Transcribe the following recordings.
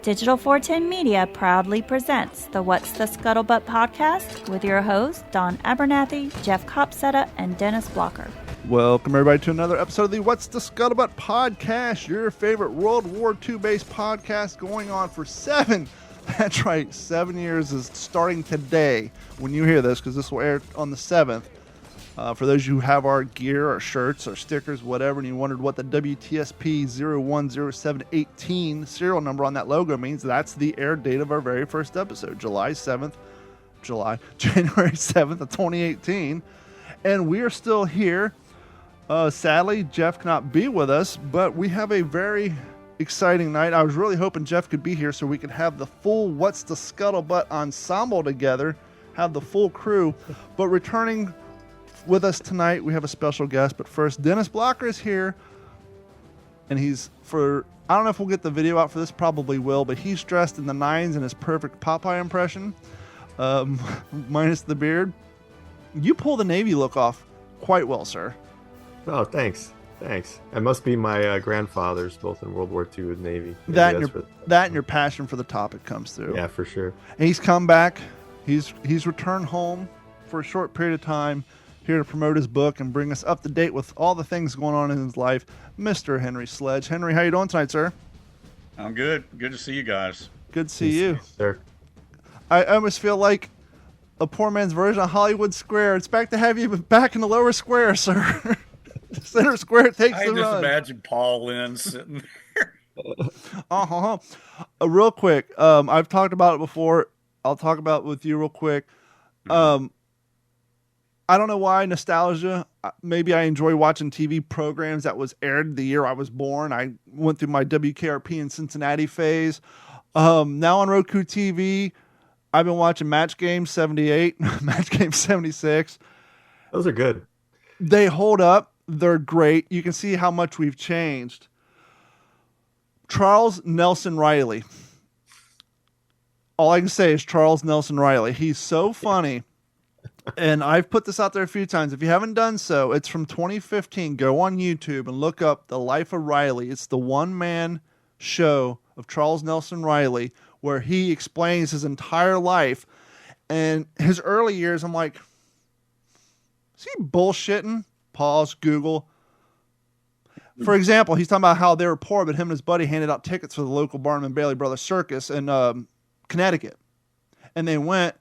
Digital 410 Media proudly presents the What's the Scuttlebutt podcast with your hosts, Don Abernathy, Jeff Copsetta, and Dennis Blocker. Welcome, everybody, to another episode of the What's the Scuttlebutt podcast, your favorite World War II-based podcast going on for 7 years is starting today when you hear this, because this will air on the 7th. For those of you who have our gear, our shirts, our stickers, whatever, and you wondered what the WTSP 010718 serial number on that logo means, that's the air date of our very first episode, January 7th of 2018. And we are still here. Sadly, Jeff cannot be with us, but we have a very exciting night. I was really hoping Jeff could be here so we could have the full What's the Scuttlebutt ensemble together, have the full crew. But returning with us tonight, we have a special guest. But first, Dennis Blocker is here, and I don't know if we'll get the video out for this, probably will, but he's dressed in the nines in his perfect Popeye impression, minus the beard. You pull the Navy look off quite well, sir. Oh, thanks. It must be my grandfathers, both in World War II with Navy. That and your passion for the topic comes through. Yeah, for sure. And he's come back. He's returned home for a short period of time, here to promote his book and bring us up to date with all the things going on in his life, Mr. Henry Sledge. Henry, how you doing tonight, sir? I'm good. Good to see you guys. Good to see you. Sir. I almost feel like a poor man's version of Hollywood Square. It's back to have you back in the lower square, sir. Center square takes the run. I just imagine Paul Lynn sitting there. Real quick, I've talked about it before. I'll talk about it with you real quick. I don't know why, nostalgia. Maybe I enjoy watching TV programs that was aired the year I was born. I went through my WKRP in Cincinnati phase. Now on Roku TV, I've been watching Match Game 78, Match Game 76. Those are good. They hold up. They're great. You can see how much we've changed. Charles Nelson Riley. All I can say is Charles Nelson Riley. He's so funny. And I've put this out there a few times. If you haven't done so, it's from 2015. Go on YouTube and look up The Life of Riley. It's the one-man show of Charles Nelson Riley where he explains his entire life. And his early years, I'm like, is he bullshitting? Pause, Google. For example, he's talking about how they were poor, but him and his buddy handed out tickets for the local Barnum and Bailey Brothers Circus in Connecticut. And they went,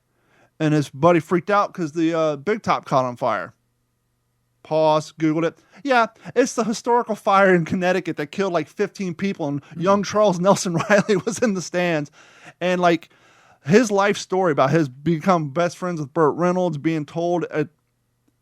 and his buddy freaked out because the big top caught on fire. Pause, Googled it. Yeah, it's the historical fire in Connecticut that killed like 15 people, and young Charles Nelson Riley was in the stands. And like his life story about his become best friends with Burt Reynolds, being told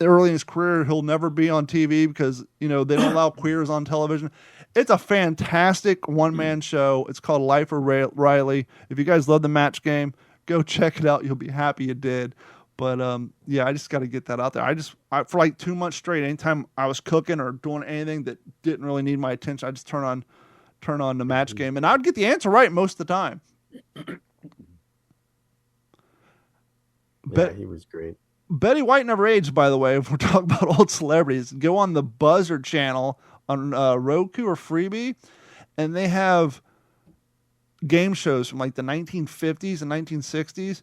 early in his career he'll never be on TV because, they don't allow queers on television. It's a fantastic one-man show. It's called Life of Riley. If you guys love the Match Game, go check it out. You'll be happy you did. But, I just got to get that out there. For like 2 months straight, anytime I was cooking or doing anything that didn't really need my attention, I just turn on the Match Game, and I would get the answer right most of the time. Yeah, he was great. Betty White never aged, by the way, if we're talking about old celebrities. Go on the Buzzard channel on Roku or Freebie, and they have game shows from like the 1950s and 1960s.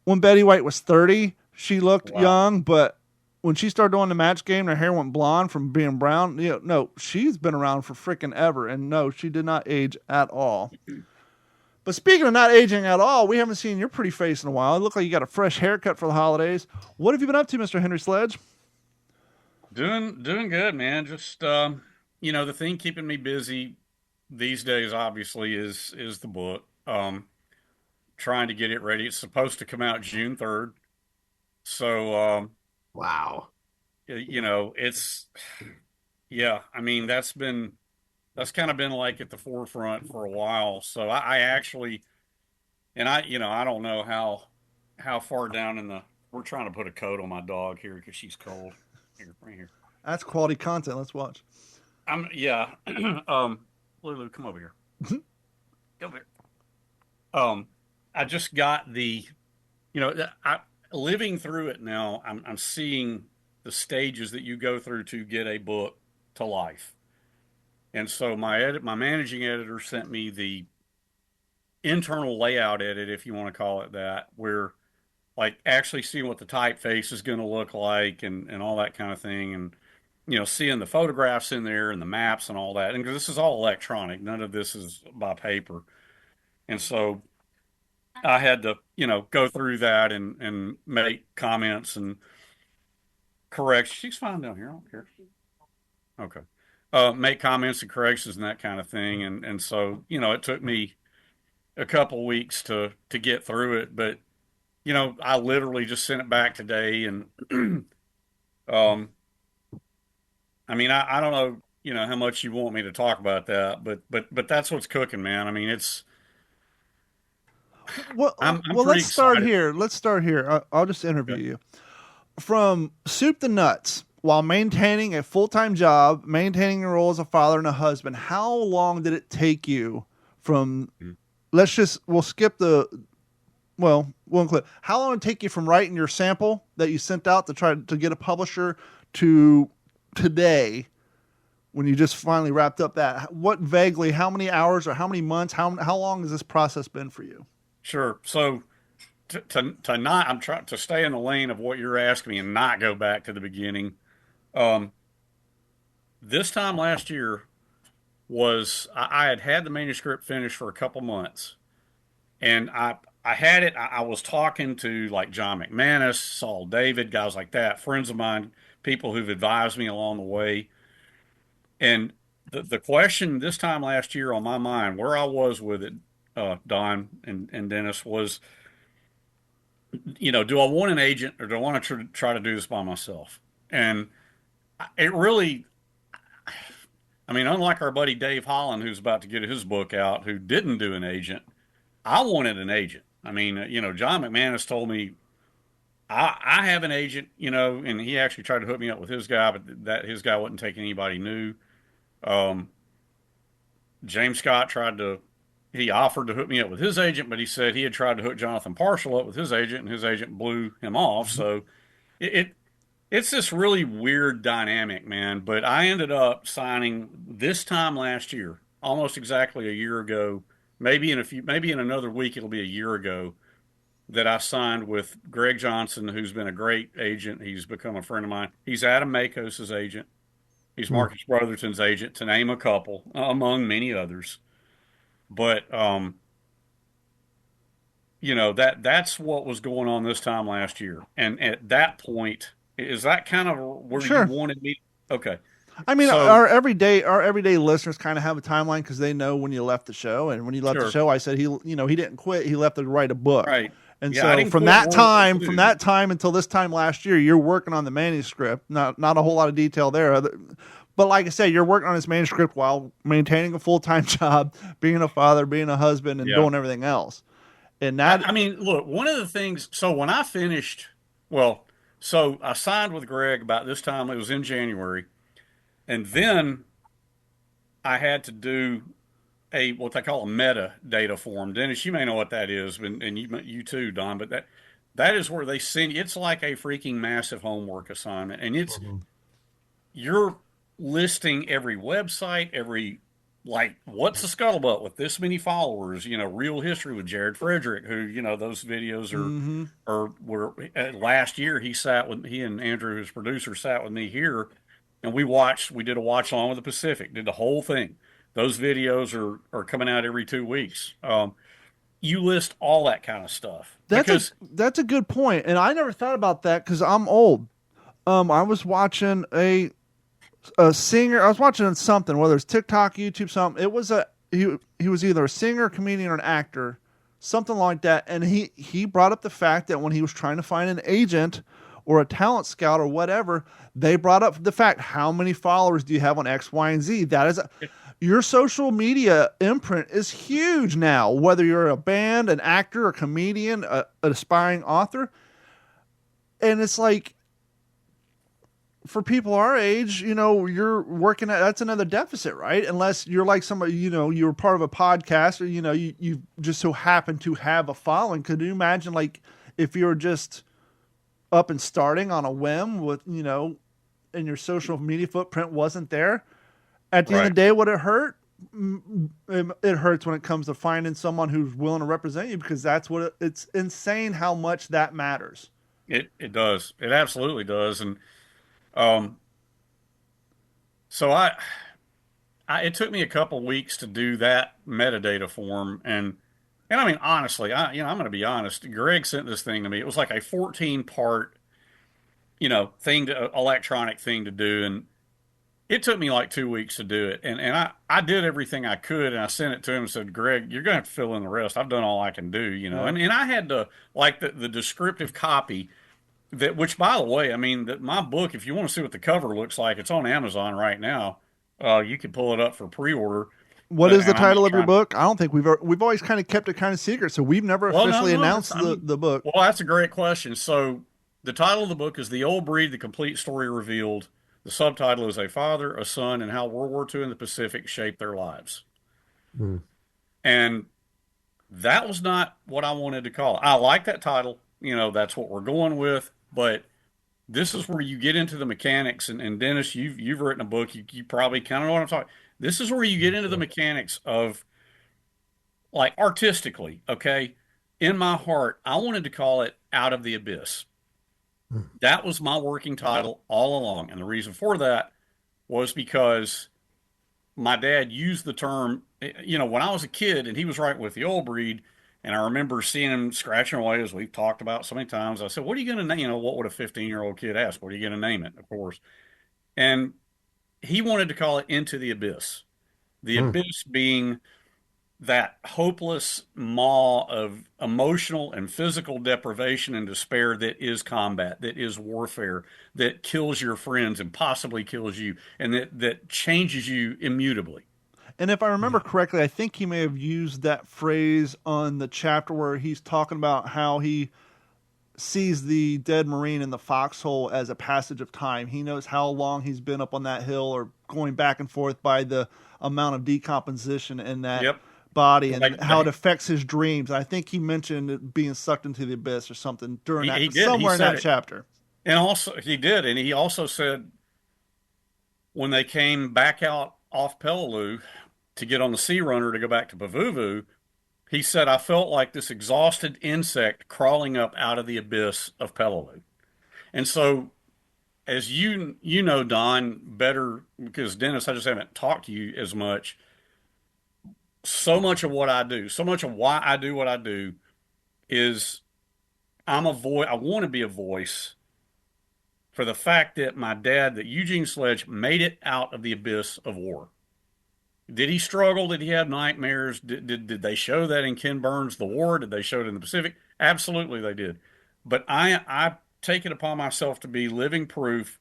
When Betty White was 30, she looked young, but when she started doing the Match Game, her hair went blonde from being brown. No, she's been around for freaking ever, and no, she did not age at all. But speaking of not aging at all, we haven't seen your pretty face in a while. It looked like you got a fresh haircut for the holidays. What have you been up to, Mr. Henry Sledge? Doing good, man. Just the thing keeping me busy these days, obviously, is the book. Trying to get it ready. It's supposed to come out June 3rd. So, wow. It's, I mean, that's kind of been like at the forefront for a while. So I actually, and I don't know how far down we're trying to put a coat on my dog here because she's cold. Here, right here. That's quality content. Let's watch. Lulu, come over here. Come over here. I just got living through it now. I'm seeing the stages that you go through to get a book to life. And so my managing editor sent me internal layout edit, if you want to call it that, where like actually seeing what the typeface is going to look like and all that kind of thing. And, seeing the photographs in there and the maps and all that. And 'cause this is all electronic, none of this is by paper. And so I had to, go through that and make comments and corrections. She's fine down here. I don't care. Okay. Make comments and corrections and that kind of thing. And so, it took me a couple weeks to get through it, but I literally just sent it back today and um I mean, I don't know, how much you want me to talk about that, but that's what's cooking, man. I mean, it's I'm Well, pretty let's start excited. here. Let's start here. I'll just interview Okay. you. From soup to nuts, while maintaining a full-time job, maintaining your role as a father and a husband, how long did it take you from, we'll skip we'll include, how long did it take you from writing your sample that you sent out to try to get a publisher to today when you just finally wrapped up that? How many hours or how many months, how long has this process been for you? Sure. So to not, I'm trying to stay in the lane of what you're asking me and not go back to the beginning. Um, this time last year I had the manuscript finished for a couple months, and I had it. I was talking to like John McManus, Saul David, guys like that, friends of mine, people who've advised me along the way. And the question this time last year on my mind, where I was with it, Don and Dennis, was, do I want an agent or do I want to try to do this by myself? And it really, I mean, unlike our buddy Dave Holland, who's about to get his book out, who didn't do an agent, I wanted an agent. I mean, John McManus told me I have an agent, and he actually tried to hook me up with his guy, but that his guy wasn't taking anybody new. Um, James Scott he offered to hook me up with his agent, but he said he had tried to hook Jonathan Parshall up with his agent, and his agent blew him off. So it, it it's this really weird dynamic, man. But I ended up signing this time last year, almost exactly a year ago. Maybe in another week, it'll be a year ago that I signed with Greg Johnson, who's been a great agent. He's become a friend of mine. He's Adam Makos's agent. He's Hmm. Marcus Brotherton's agent, to name a couple, among many others. But that's what was going on this time last year. And at that point, is that kind of where you Sure. wanted me? Okay. I mean, So our everyday listeners kind of have a timeline because they know when you left the show, and when you left the sure. show, I said he didn't quit. He left to write a book, Right. and Yeah, I so didn't quit wanting from to. that time until this time last year, you're working on the manuscript. Not a whole lot of detail there, but like I said, you're working on this manuscript while maintaining a full-time job, being a father, being a husband, and Yeah. doing everything else. And I mean, look, one of the things, so when I finished, well, so I signed with Greg about this time, it was in January. And then I had to do what they call a metadata form. Dennis, you may know what that is, and you too, Don. But that is where they send. It's like a freaking massive homework assignment, and Mhm. you're listing every website, like what's the scuttlebutt with this many followers. Real history with Jared Frederick, who those videos mm-hmm. were last year. He and Andrew, his producer, sat with me here, and we did a watch along with the Pacific, did the whole thing. Those videos are coming out every 2 weeks. You list all that kind of stuff because That's a good point, and I never thought about that because I'm old. I was watching a singer. I was watching something, whether it's TikTok, YouTube, something. It was he was either a singer, a comedian, or an actor, something like that. And he brought up the fact that when he was trying to find an agent or a talent scout or whatever, they brought up the fact, how many followers do you have on X, Y, and Z? Your social media imprint is huge now. Whether you're a band, an actor, a comedian, an aspiring author, and it's like, for people our age, you're working at, that's another deficit, right? Unless you're like somebody, you're part of a podcast, or, you just so happen to have a following. Could you imagine, like, if you were just up and starting on a whim with, and your social media footprint wasn't there? At the end of right. the day, would it hurt? it hurts when it comes to finding someone who's willing to represent you, because that's what it's insane how much that matters. It does. It absolutely does. And um, so it took me a couple weeks to do that metadata form, and I mean honestly, I'm going to be honest. Greg sent this thing to me. It was like a 14 part thing to electronic thing to do, and it took me like 2 weeks to do it. And I did everything I could, and I sent it to him and said, Greg, you're going to have to fill in the rest. I've done all I can do, Yeah. and I had to like the descriptive copy. That, which, by the way, I mean, that my book, if you want to see what the cover looks like, it's on Amazon right now. You can pull it up for pre-order. What is the And I'm title just of your trying. book? I don't think we've always kind of kept it kind of secret, so we've never Well, officially no, announced the book. well, that's a great question. So, the title of the book is "The Old Breed: The Complete Story Revealed." The subtitle is "A Father, a Son, and How World War II and the Pacific Shaped Their Lives." Mm. And that was not what I wanted to call it. I like that title. That's what we're going with, but this is where you get into the mechanics. And Dennis, you've written a book. You probably kind of know what I'm talking. This is where you get into the mechanics of, like, artistically. Okay, in my heart, I wanted to call it "Out of the Abyss." Mm. That was my working title all along, and the reason for that was because my dad used the term. When I was a kid, and he was writing with the old breed. And I remember seeing him scratching away, as we've talked about so many times. I said, "What are you going to name?" What would a 15-year-old kid ask? What are you going to name it? Of course. And he wanted to call it "Into the Abyss." The Mm. abyss being that hopeless maw of emotional and physical deprivation and despair that is combat, that is warfare, that kills your friends and possibly kills you, and that changes you immutably. And if I remember Yeah. correctly, I think he may have used that phrase on the chapter where he's talking about how he sees the dead Marine in the foxhole as a passage of time. He knows how long he's been up on that hill or going back and forth by the amount of decomposition in that Yep. body and Like, how it affects his dreams. I think he mentioned it being sucked into the abyss or something during he that, did. He somewhere in said that it. chapter. And also, he did. And he also said when they came back out off Peleliu to get on the Sea Runner to go back to Pavuvu, he said, I felt like this exhausted insect crawling up out of the abyss of Peleliu. And so, as you know, Don, better because Dennis, I just haven't talked to you as much. So much of what I do, so much of why I do what I do is I'm a voice. I want to be a voice for the fact that my dad, that Eugene Sledge, made it out of the abyss of war. Did he struggle? Did he have nightmares? Did they show that in Ken Burns' The War? Did they show it in the Pacific? Absolutely, they did. But I take it upon myself to be living proof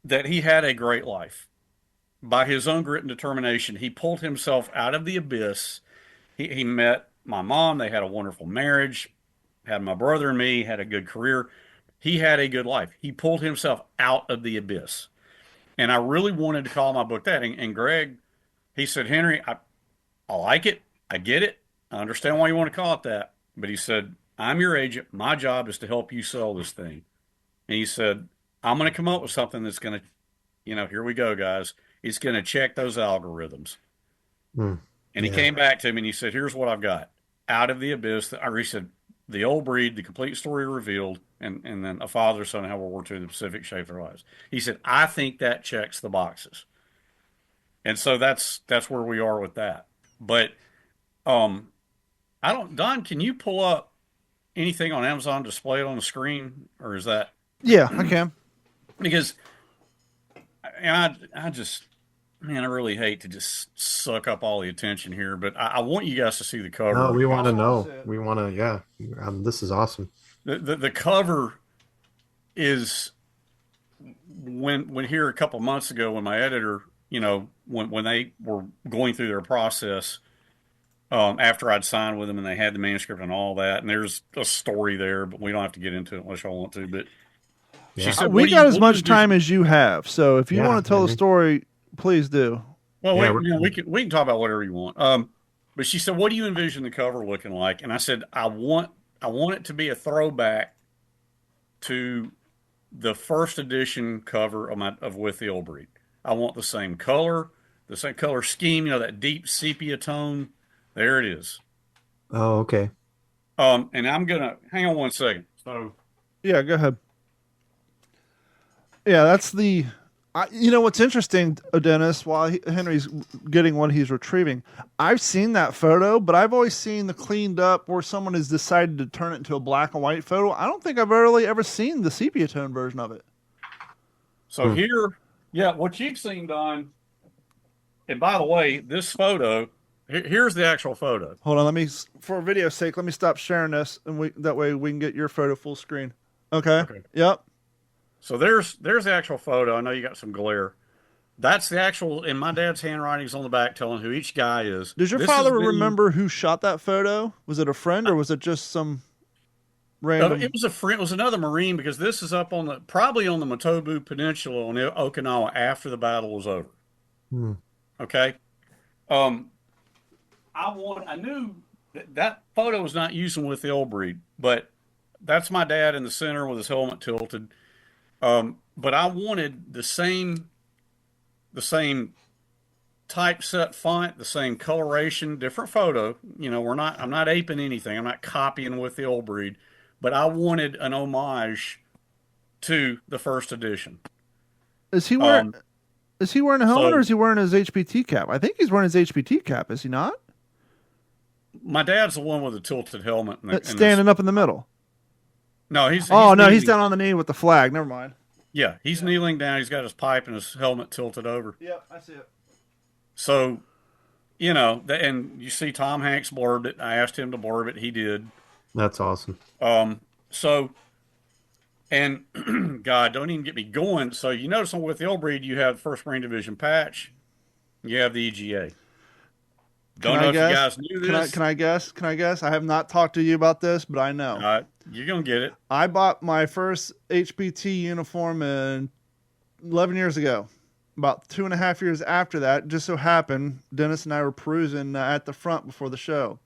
that he had a great life. By his own grit and determination, he pulled himself out of the abyss. He met my mom. They had a wonderful marriage, had my brother and me, had a good career. He had a good life. He pulled himself out of the abyss. And I really wanted to call my book that. And Greg, he said, Henry, I like it. I get it. I understand why you want to call it that. But he said, I'm your agent. My job is to help you sell this thing. And he said, I'm going to come up with something that's going to, here we go, guys. It's going to check those algorithms. Mm. And he Yeah. came back to me and he said, here's what I've got. Out of the abyss, or he said, the old breed, the complete story revealed, and then a father, son, and how World War II, the Pacific shaped their lives. He said, I think that checks the boxes. And so that's where we are with that. But I don't, Don, can you pull up anything on Amazon, display it on the screen, or is that Yeah, I can. because I just, man, I really hate to just suck up all the attention here, but I want you guys to see the cover. No, we want to Also know. said- We want to, yeah. This is awesome. The cover is when here a couple months ago when my editor, when they were going through their process, after I'd signed with them and they had the manuscript and all that, and there's a story there, but we don't have to get into it unless y'all want to. But Yeah. she said, We got as much time as you have, so if you Yeah, want to tell the mhm. story, please do. Well, Yeah, we can talk about whatever you want. But she said, "What do you envision the cover looking like?" And I said, "I want it to be a throwback to the first edition cover of With the Old Breed. I want the same color, the same color scheme, that deep sepia tone. There it is. Oh, okay. And I'm gonna hang on one second. So Yeah, go ahead. Yeah, that's the. What's interesting, Dennis, while Henry's getting what he's retrieving, I've seen that photo, but I've always seen the cleaned up where someone has decided to turn it into a black and white photo. I don't think I've really ever seen the sepia tone version of it. So here, yeah, what you've seen, Don, and by the way, this photo, here's the actual photo. Hold on, for video's sake, let me stop sharing this, and that way we can get your photo full screen. Okay. Yep. So there's the actual photo. I know you got some glare. That's the actual, and my dad's handwriting's on the back telling who each guy is. Does your father remember who shot that photo? Was it a friend or was it just some random? It was a friend. It was another Marine, because this is up on probably on the Matobu Peninsula on Okinawa after the battle was over. Okay. I knew that photo was not using with the old breed, but that's my dad in the center with his helmet tilted. But I wanted the same typeset font, the same coloration, different photo. I'm not aping anything. I'm not copying with the old breed, but I wanted an homage to the first edition. Is he wearing a helmet or is he wearing his HPT cap? I think he's wearing his HPT cap. Is he not? My dad's the one with the tilted helmet. Standing up in the middle. No, he's he's down on the knee with the flag. Never mind. Yeah, he's kneeling down. He's got his pipe and his helmet tilted over. Yep, I see it. So, and you see Tom Hanks blurbed it. I asked him to blurb it. He did. That's awesome. So, and God, don't even get me going. So you notice with the old breed, you have the 1st Marine Division patch. You have the EGA. Don't know if you guys knew this. Can I guess? I have not talked to you about this, but I know. You're going to get it. I bought my first HPT uniform 11 years ago. About 2.5 years after that, just so happened, Dennis and I were perusing at the front before the show.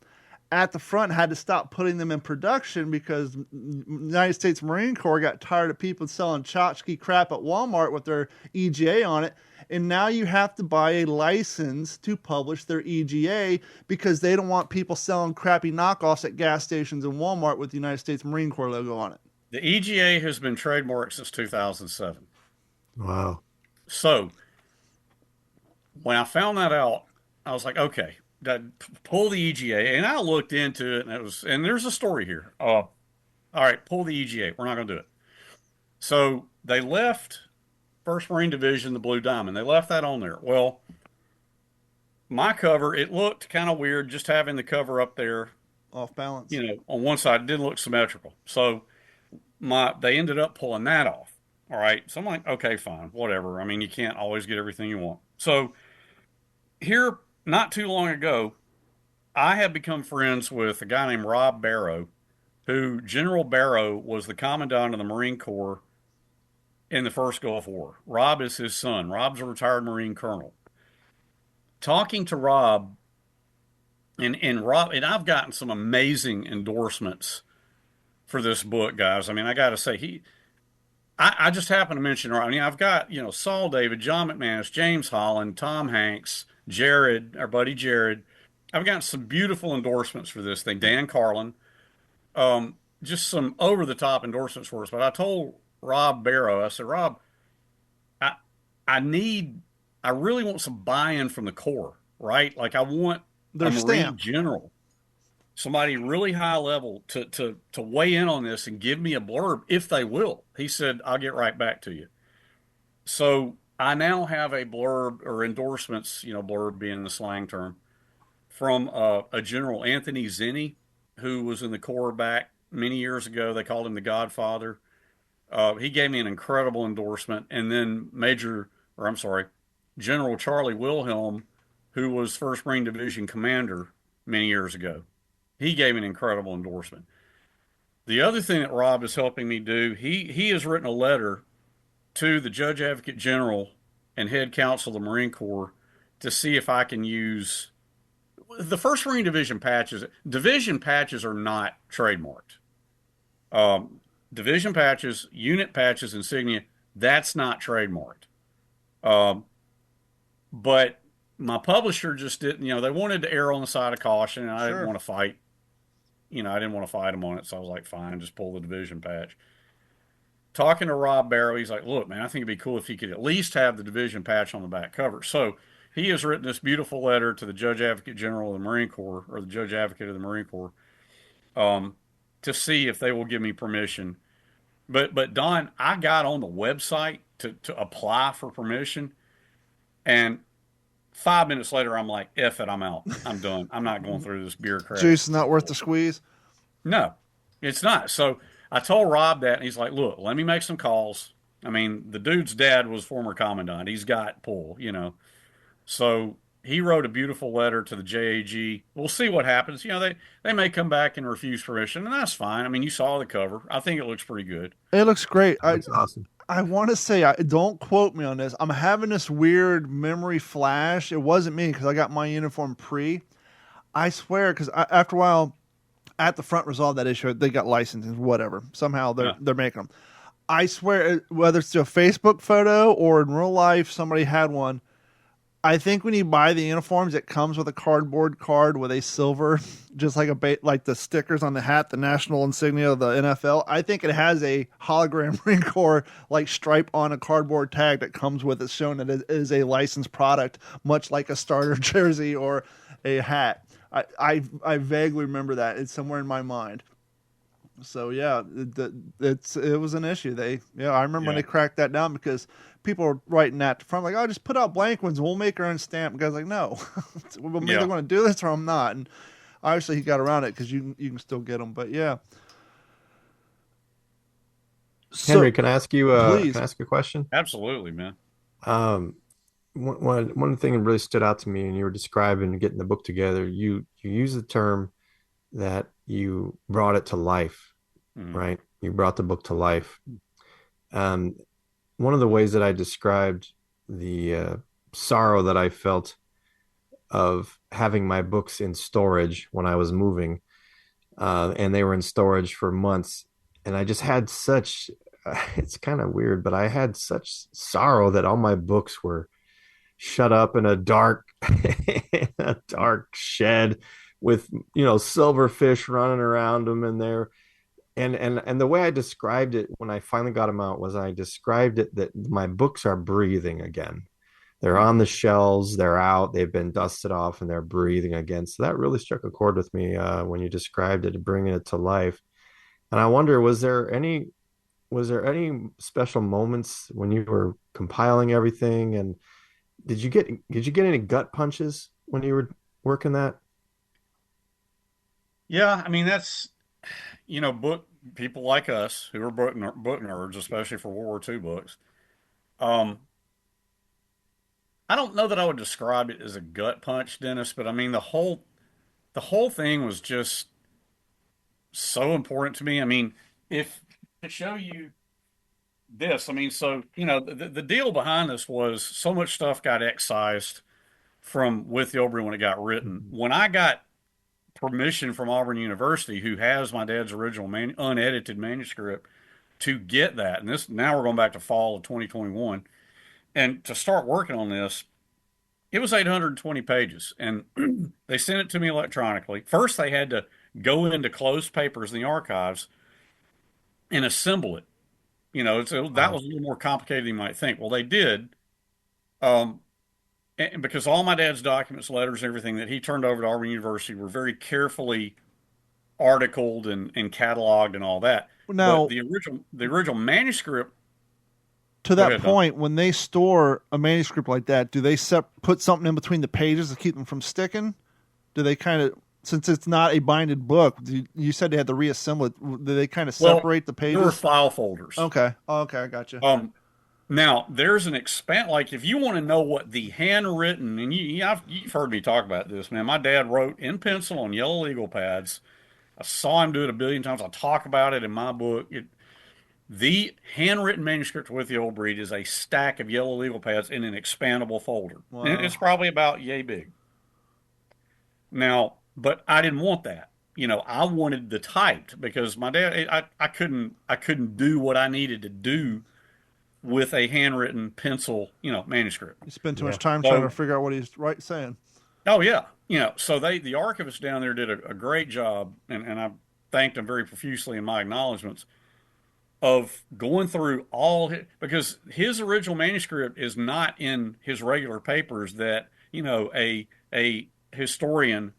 At the front, had to stop putting them in production because the United States Marine Corps got tired of people selling tchotchke crap at Walmart with their EGA on it. And now you have to buy a license to publish their EGA because they don't want people selling crappy knockoffs at gas stations and Walmart with the United States Marine Corps logo on it. The EGA has been trademarked since 2007. Wow. So when I found that out, I was like, okay, pull the EGA. And I looked into it, and there's a story here. All right, pull the EGA. We're not going to do it. So they left 1st Marine Division, the Blue Diamond. They left that on there. Well, my cover, it looked kind of weird just having the cover up there. Off balance. On one side, it didn't look symmetrical. So they ended up pulling that off. All right. So I'm like, okay, fine, whatever. I mean, you can't always get everything you want. So here, not too long ago, I have become friends with a guy named Rob Barrow, who General Barrow was the commandant of the Marine Corps in the first Gulf War. Rob is his son. Rob's a retired Marine colonel. Talking to Rob, and I've gotten some amazing endorsements for this book, guys. I mean, I got to say, I just happen to mention, I mean, I've got, Saul David, John McManus, James Holland, Tom Hanks, Jared, our buddy Jared. I've got some beautiful endorsements for this thing. Dan Carlin. Just some over-the-top endorsements for us. But I told Rob Barrow, I said, Rob, I really want some buy-in from the Corps, right? Like I want a Marine general, somebody really high level to weigh in on this and give me a blurb if they will. He said, I'll get right back to you. So I now have a blurb or endorsements, blurb being the slang term, from a General Anthony Zinni, who was in the Corps back many years ago. They called him the Godfather. He gave me an incredible endorsement. And then General Charlie Wilhelm, who was 1st Marine Division commander many years ago. He gave me an incredible endorsement. The other thing that Rob is helping me do, he has written a letter to the Judge Advocate General and Head Counsel of the Marine Corps to see if I can use the 1st Marine Division patches. Division patches are not trademarked. Division patches, unit patches, insignia, that's not trademarked. But my publisher just didn't, they wanted to err on the side of caution, and I didn't Sure. want to fight. I didn't want to fight them on it, so I was like, fine, just pull the division patch. Talking to Rob Barrow, he's like, look, man, I think it'd be cool if he could at least have the division patch on the back cover. So he has written this beautiful letter to the Judge Advocate General of the Marine Corps, or the Judge Advocate of the Marine Corps, um, to see if they will give me permission. But Don, I got on the website to apply for permission, and 5 minutes later, I'm like, F it, I'm out. I'm done. I'm not going through this bureaucratic. Juice is not worth the squeeze. No, it's not. So I told Rob that, and he's like, look, let me make some calls. I mean, the dude's dad was former commandant. He's got pull. So he wrote a beautiful letter to the JAG. We'll see what happens. They may come back and refuse permission, and that's fine. I mean, you saw the cover. I think it looks pretty good. It looks great. That looks awesome. I want to say, don't quote me on this. I'm having this weird memory flash. It wasn't me because I got my uniform pre. I swear, because after a while, At the Front resolved that issue. They got licenses, whatever. Somehow they're making them. I swear, whether it's a Facebook photo or in real life, somebody had one. I think when you buy the uniforms, it comes with a cardboard card with a silver, just like like the stickers on the hat, the national insignia of the NFL. I think it has a hologram Marine Corps like stripe on a cardboard tag that comes with it, showing that it is a licensed product, much like a starter jersey or a hat. I vaguely remember that. It's somewhere in my mind. So yeah, it was an issue. I remember when they cracked that down because people were writing that to front like, oh, just put out blank ones and we'll make our own stamp. The guy's like, no, I'm either going to do this or I'm not. And obviously he got around it because you can still get them. But yeah. Henry, can I ask you please. can I ask you a question? Absolutely, man. One thing that really stood out to me, and you were describing getting the book together, you used the term that you brought it to life, right? You brought the book to life. One of the ways that I described the sorrow that I felt of having my books in storage when I was moving, and they were in storage for months, and I just had such, it's kind of weird, but I had such sorrow that all my books were shut up in a dark shed with silverfish running around them in there. And the way I described it when I finally got them out was I described it that my books are breathing again. They're on the shelves, they're out, they've been dusted off, and they're breathing again. So that really struck a chord with me when you described it, bringing it to life. And I wonder, was there any special moments when you were compiling everything, and did you get any gut punches when you were working that? Yeah, I mean that's book people like us who are book nerds, especially for World War II books. I don't know that I would describe it as a gut punch, Dennis, but I mean the whole thing was just so important to me. I mean, if to show you this, I mean, so the deal behind this was so much stuff got excised from With the Old when it got written. When I got permission from Auburn University, who has my dad's original unedited manuscript, to get that. And this now we're going back to fall of 2021, and to start working on this, it was 820 pages, and they sent it to me electronically. First, they had to go into closed papers in the archives and assemble it. That was a little more complicated than you might think. Well, they did. And because all my dad's documents, letters, and everything that he turned over to Auburn University were very carefully articled and cataloged and all that. Now, but the original manuscript. To that point, when they store a manuscript like that, do they put something in between the pages to keep them from sticking? Do they kind of, since it's not a binded book, you said they had to reassemble it, do they kind of separate the pages? There were file folders. Okay. Okay, I got you. Now, there's an like if you want to know what the handwritten, and you've heard me talk about this, man. My dad wrote in pencil on yellow legal pads. I saw him do it a billion times. I talk about it in my book. The handwritten manuscript with the Old Breed is a stack of yellow legal pads in an expandable folder. Wow. And it's probably about yay big. Now, but I didn't want that. I wanted the typed because my dad, I couldn't do what I needed to do with a handwritten pencil, manuscript. You spend too Yeah. much time So- trying to figure out what he's saying. Oh yeah, so the archivist down there did a great job, and I thanked him very profusely in my acknowledgments of going through because his original manuscript is not in his regular papers that a historian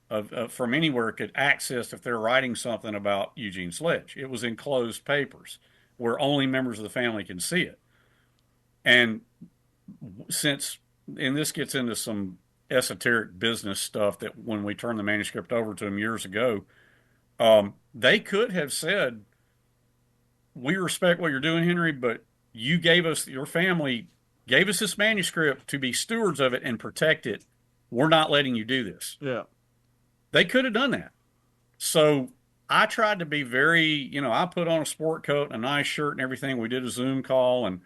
from anywhere could access if they're writing something about Eugene Sledge. It was in closed papers where only members of the family can see it. And and this gets into some esoteric business stuff that when we turned the manuscript over to him years ago, they could have said, "We respect what you're doing, Henry, but your family gave us this manuscript to be stewards of it and protect it. We're not letting you do this." Yeah. They could have done that. So I tried to be very, I put on a sport coat and a nice shirt and everything. We did a Zoom call. And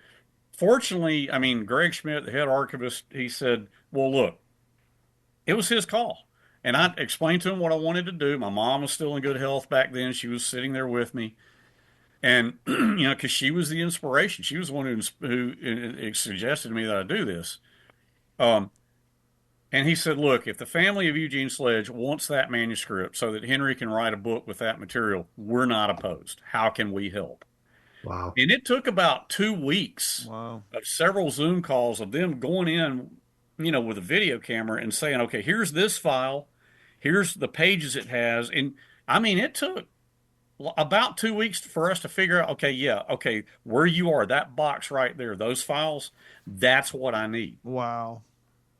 fortunately, I mean, Greg Schmidt, the head archivist, he said, "Well, look, it was his call." And I explained to him what I wanted to do. My mom was still in good health back then. She was sitting there with me. And, because she was the inspiration. She was the one who suggested to me that I do this. And he said, "Look, if the family of Eugene Sledge wants that manuscript so that Henry can write a book with that material, we're not opposed. How can we help?" Wow. And it took about 2 weeks Wow. of several Zoom calls of them going in, with a video camera and saying, "Okay, here's this file. Here's the pages it has." And I mean, it took about 2 weeks for us to figure out, okay, where you are, that box right there, those files, that's what I need. Wow.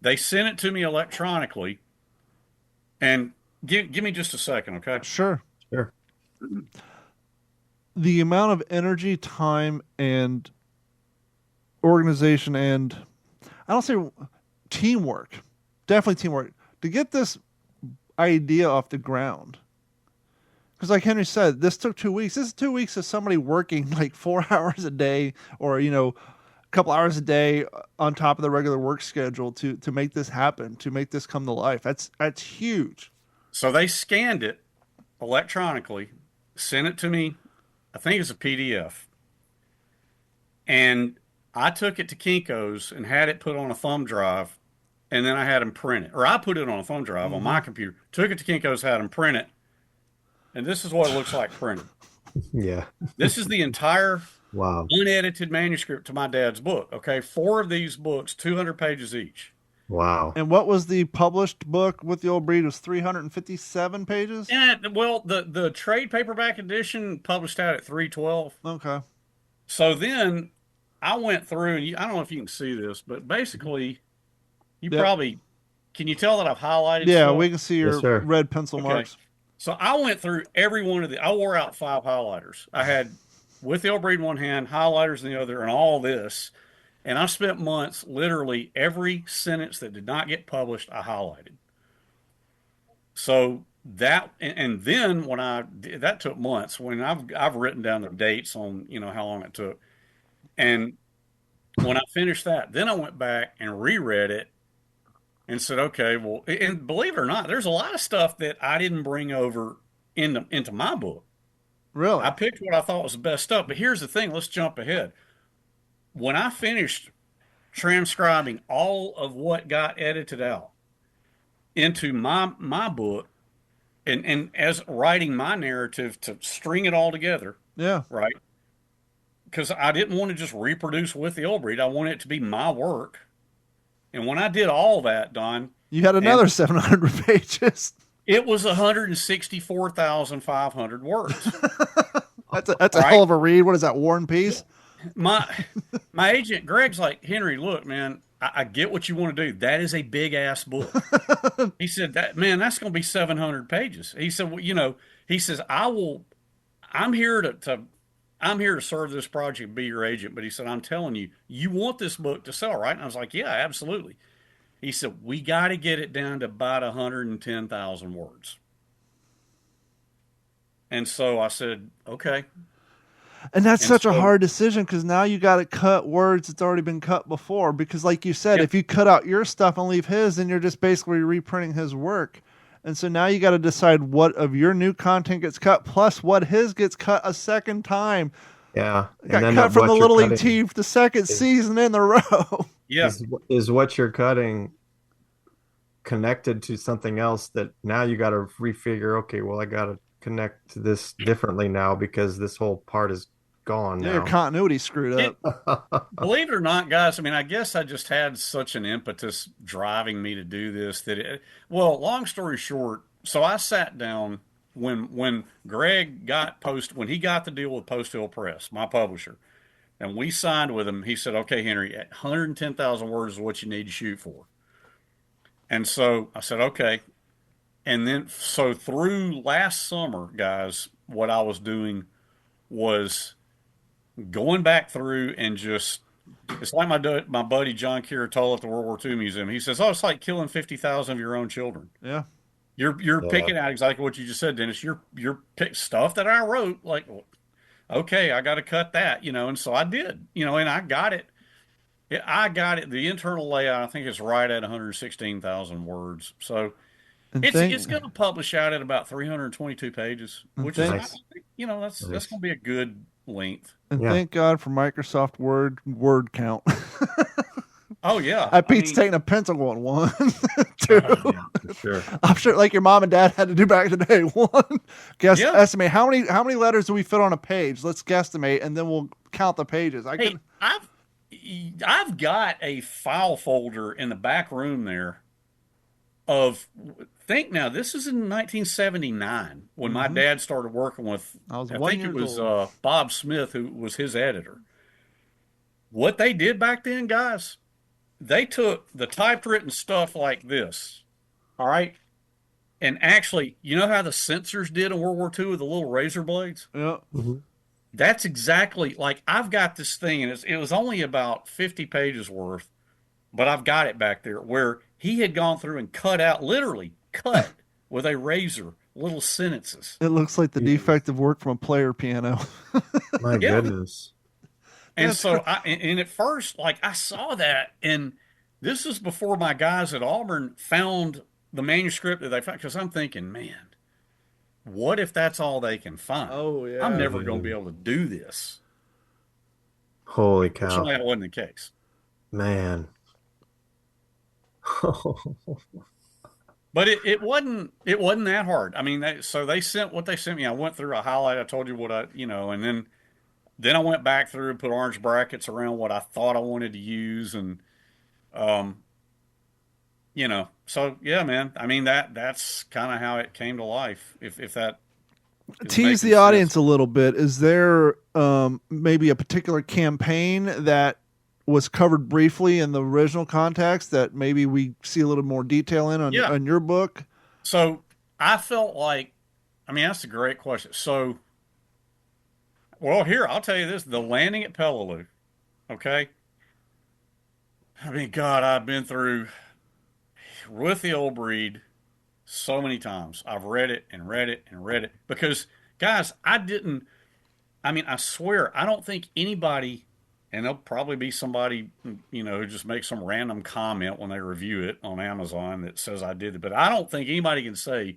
They sent it to me electronically. And give me just a second, okay? Sure. Sure. The amount of energy, time, and organization, and I don't say teamwork, definitely teamwork, to get this idea off the ground. Because like Henry said, this took 2 weeks. This is 2 weeks of somebody working like 4 hours a day or, a couple hours a day on top of the regular work schedule to make this happen, to make this come to life. That's huge. So they scanned it electronically, sent it to me. I think it's a PDF. And I took it to Kinko's and had it put on a thumb drive, and then I had them print it. Or I put it on a thumb drive on my computer, took it to Kinko's, had them print it, and this is what it looks like printed. Yeah. This is the entire Wow. unedited manuscript to my dad's book. Okay, 4 of these books, 200 pages each. Wow. And what was the published book with the old breed? It was 357 pages? And well, the trade paperback edition published out at 312. Okay. So then I went through, and I don't know if you can see this, but basically, you Yep. probably, can you tell that I've highlighted Yeah, stuff? we can see your Yes, sir. red pencil Okay. marks. So I went through every one of I wore out 5 highlighters. I had with the old breed in one hand, highlighters in the other, and all this. And I spent months, literally every sentence that did not get published, I highlighted. So that, and then when that took months. When I've written down the dates on how long it took, and when I finished that, then I went back and reread it and said, okay, well, and believe it or not, there's a lot of stuff that I didn't bring over into my book. Really? I picked what I thought was the best stuff. But here's the thing, let's jump ahead. When I finished transcribing all of what got edited out into my book and as writing my narrative to string it all together, Yeah. right? Because I didn't want to just reproduce with the old breed. I wanted it to be my work. And when I did all that, Don, You had another 700 pages. it was 164,500 words. That's a Right? hell of a read. What is that, War and Peace? My agent Greg's like, "Henry, look, man, I get what you want to do. That is a big ass book." He said, "That's going to be 700 pages." He said, "Well, he says I'm here to serve this project, be your agent." But he said, "I'm telling you, you want this book to sell, right?" And I was like, "Yeah, absolutely." He said, "We got to get it down to about 110,000 words." And so I said, "Okay." And that's And such a so- hard decision because now you got to cut words that's already been cut before. Because like you said, Yep. if you cut out your stuff and leave his, then you're just basically reprinting his work. And so now you got to decide what of your new content gets cut plus what his gets cut a second time. Yeah, and Got then cut from what the you're Little League cutting team the second is, season in a row. Yeah. is what you're cutting connected to something else that now you got to refigure. Okay, well, I got to connect to this differently now because this whole part is gone Yeah, your now. continuity screwed It, up. believe it or not, guys, I mean, I guess I just had such an impetus driving me to do this well, long story short, so I sat down when Greg when he got the deal with Post Hill Press, my publisher, and we signed with him, he said, okay, Henry, 110,000 words is what you need to shoot for. And so I said, okay. And then, so through last summer, guys, what I was doing was going back through and just it's like my buddy John Kiritola at the World War II Museum. He says, "Oh, it's like killing 50,000 of your own children. Yeah. You're Yeah. picking out exactly what you just said, Dennis. You're pick stuff that I wrote. Like, okay, I got to cut that, and so I did, and I got it. I got it. The internal layout, I think, is right at 116,000 words. So And it's going to publish out at about 322 pages, which is, I Nice. think, that's Nice. going to be a good length. Yeah. thank God for Microsoft word count. Oh yeah, I Pete's taking a pencil going 1, 2. Yeah, for sure. I'm sure, like your mom and dad had to do back in the day. 1. Yeah. Estimate how many letters do we fit on a page? Let's guesstimate, and then we'll count the pages. Hey, I've got a file folder in the back room there of think now this is in 1979 when my dad started working with I was I 1 think year it was old. Bob Smith who was his editor. What they did back then, guys, they took the typewritten stuff like this, all right, and actually, you know how the censors did in World War II with the little razor blades? Yeah. Mhm. That's exactly like I've got this thing, and it was only about 50 pages worth, but I've got it back there where he had gone through and cut out, literally cut with a razor, little sentences. It looks like the Jesus. defective work from a player piano. My Yeah. goodness. And so and at first, like I saw that, and this is before my guys at Auburn found the manuscript that they found, because I'm thinking, man, what if that's all they can find? Oh, yeah. I'm never going to be able to do this. Holy cow. Fortunately, that wasn't the case. Man. But it wasn't that hard. I mean, so they sent what they sent me. I went through a highlight. I told you what and then I went back through and put orange brackets around what I thought I wanted to use, and so yeah, man. I mean that's kind of how it came to life. If that is Tease making the audience sense. a little bit. Is there maybe a particular campaign that was covered briefly in the original context that maybe we see a little more detail in Yeah. on your book? So I felt like, I mean, that's a great question. So, well, here I'll tell you this: the landing at Peleliu. Okay. I mean, God, I've been through with the old breed so many times. I've read it and read it and read it because, guys, I mean, I swear, I don't think anybody, and there'll probably be somebody, who just makes some random comment when they review it on Amazon that says I did it, but I don't think anybody can say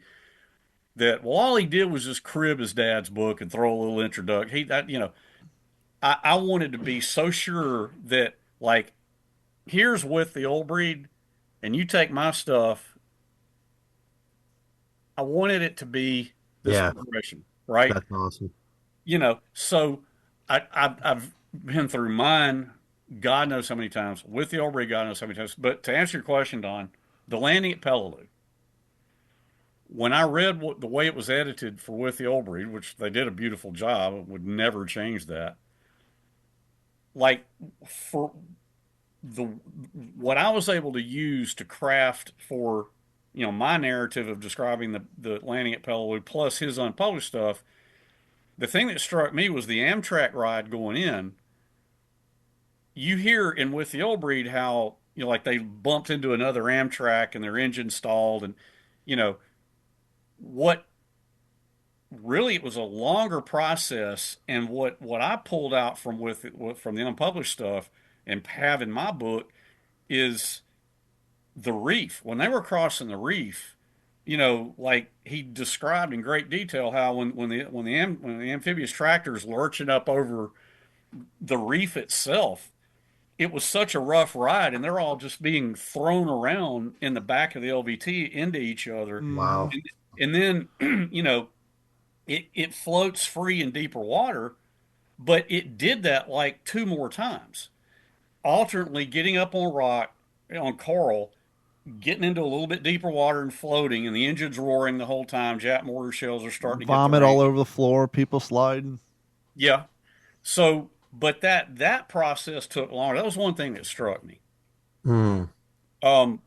that, well, all he did was just crib his dad's book and throw a little introduction. I wanted to be so sure that, like, here's with the old breed, and you take my stuff. I wanted it to be this Yeah. progression, right? That's awesome. So I've been through mine, God knows how many times, with the old breed, God knows how many times. But to answer your question, Don, the landing at Peleliu, when I read the way it was edited for With the Old Breed, which they did a beautiful job, would never change that. Like for what I was able to use to craft for my narrative of describing the landing at Peleliu plus his unpublished stuff, the thing that struck me was the Amtrak ride going in. You hear in With the Old Breed how like they bumped into another Amtrak and their engine stalled, and what really it was a longer process. And what I pulled out from the unpublished stuff and have in my book is the reef. When they were crossing the reef, like he described in great detail how when the amphibious tractor's lurching up over the reef itself, it was such a rough ride, and they're all just being thrown around in the back of the LVT into each other. Mhm. Wow. And then, it floats free in deeper water, but it did that like two more times, alternately getting up on rock, on coral, getting into a little bit deeper water and floating, and the engine's roaring the whole time. Jet mortar shells are starting to get the Vomit all range. over the floor, people sliding. Yeah. So, but that process took longer. That was one thing that struck me. Hmm. Um,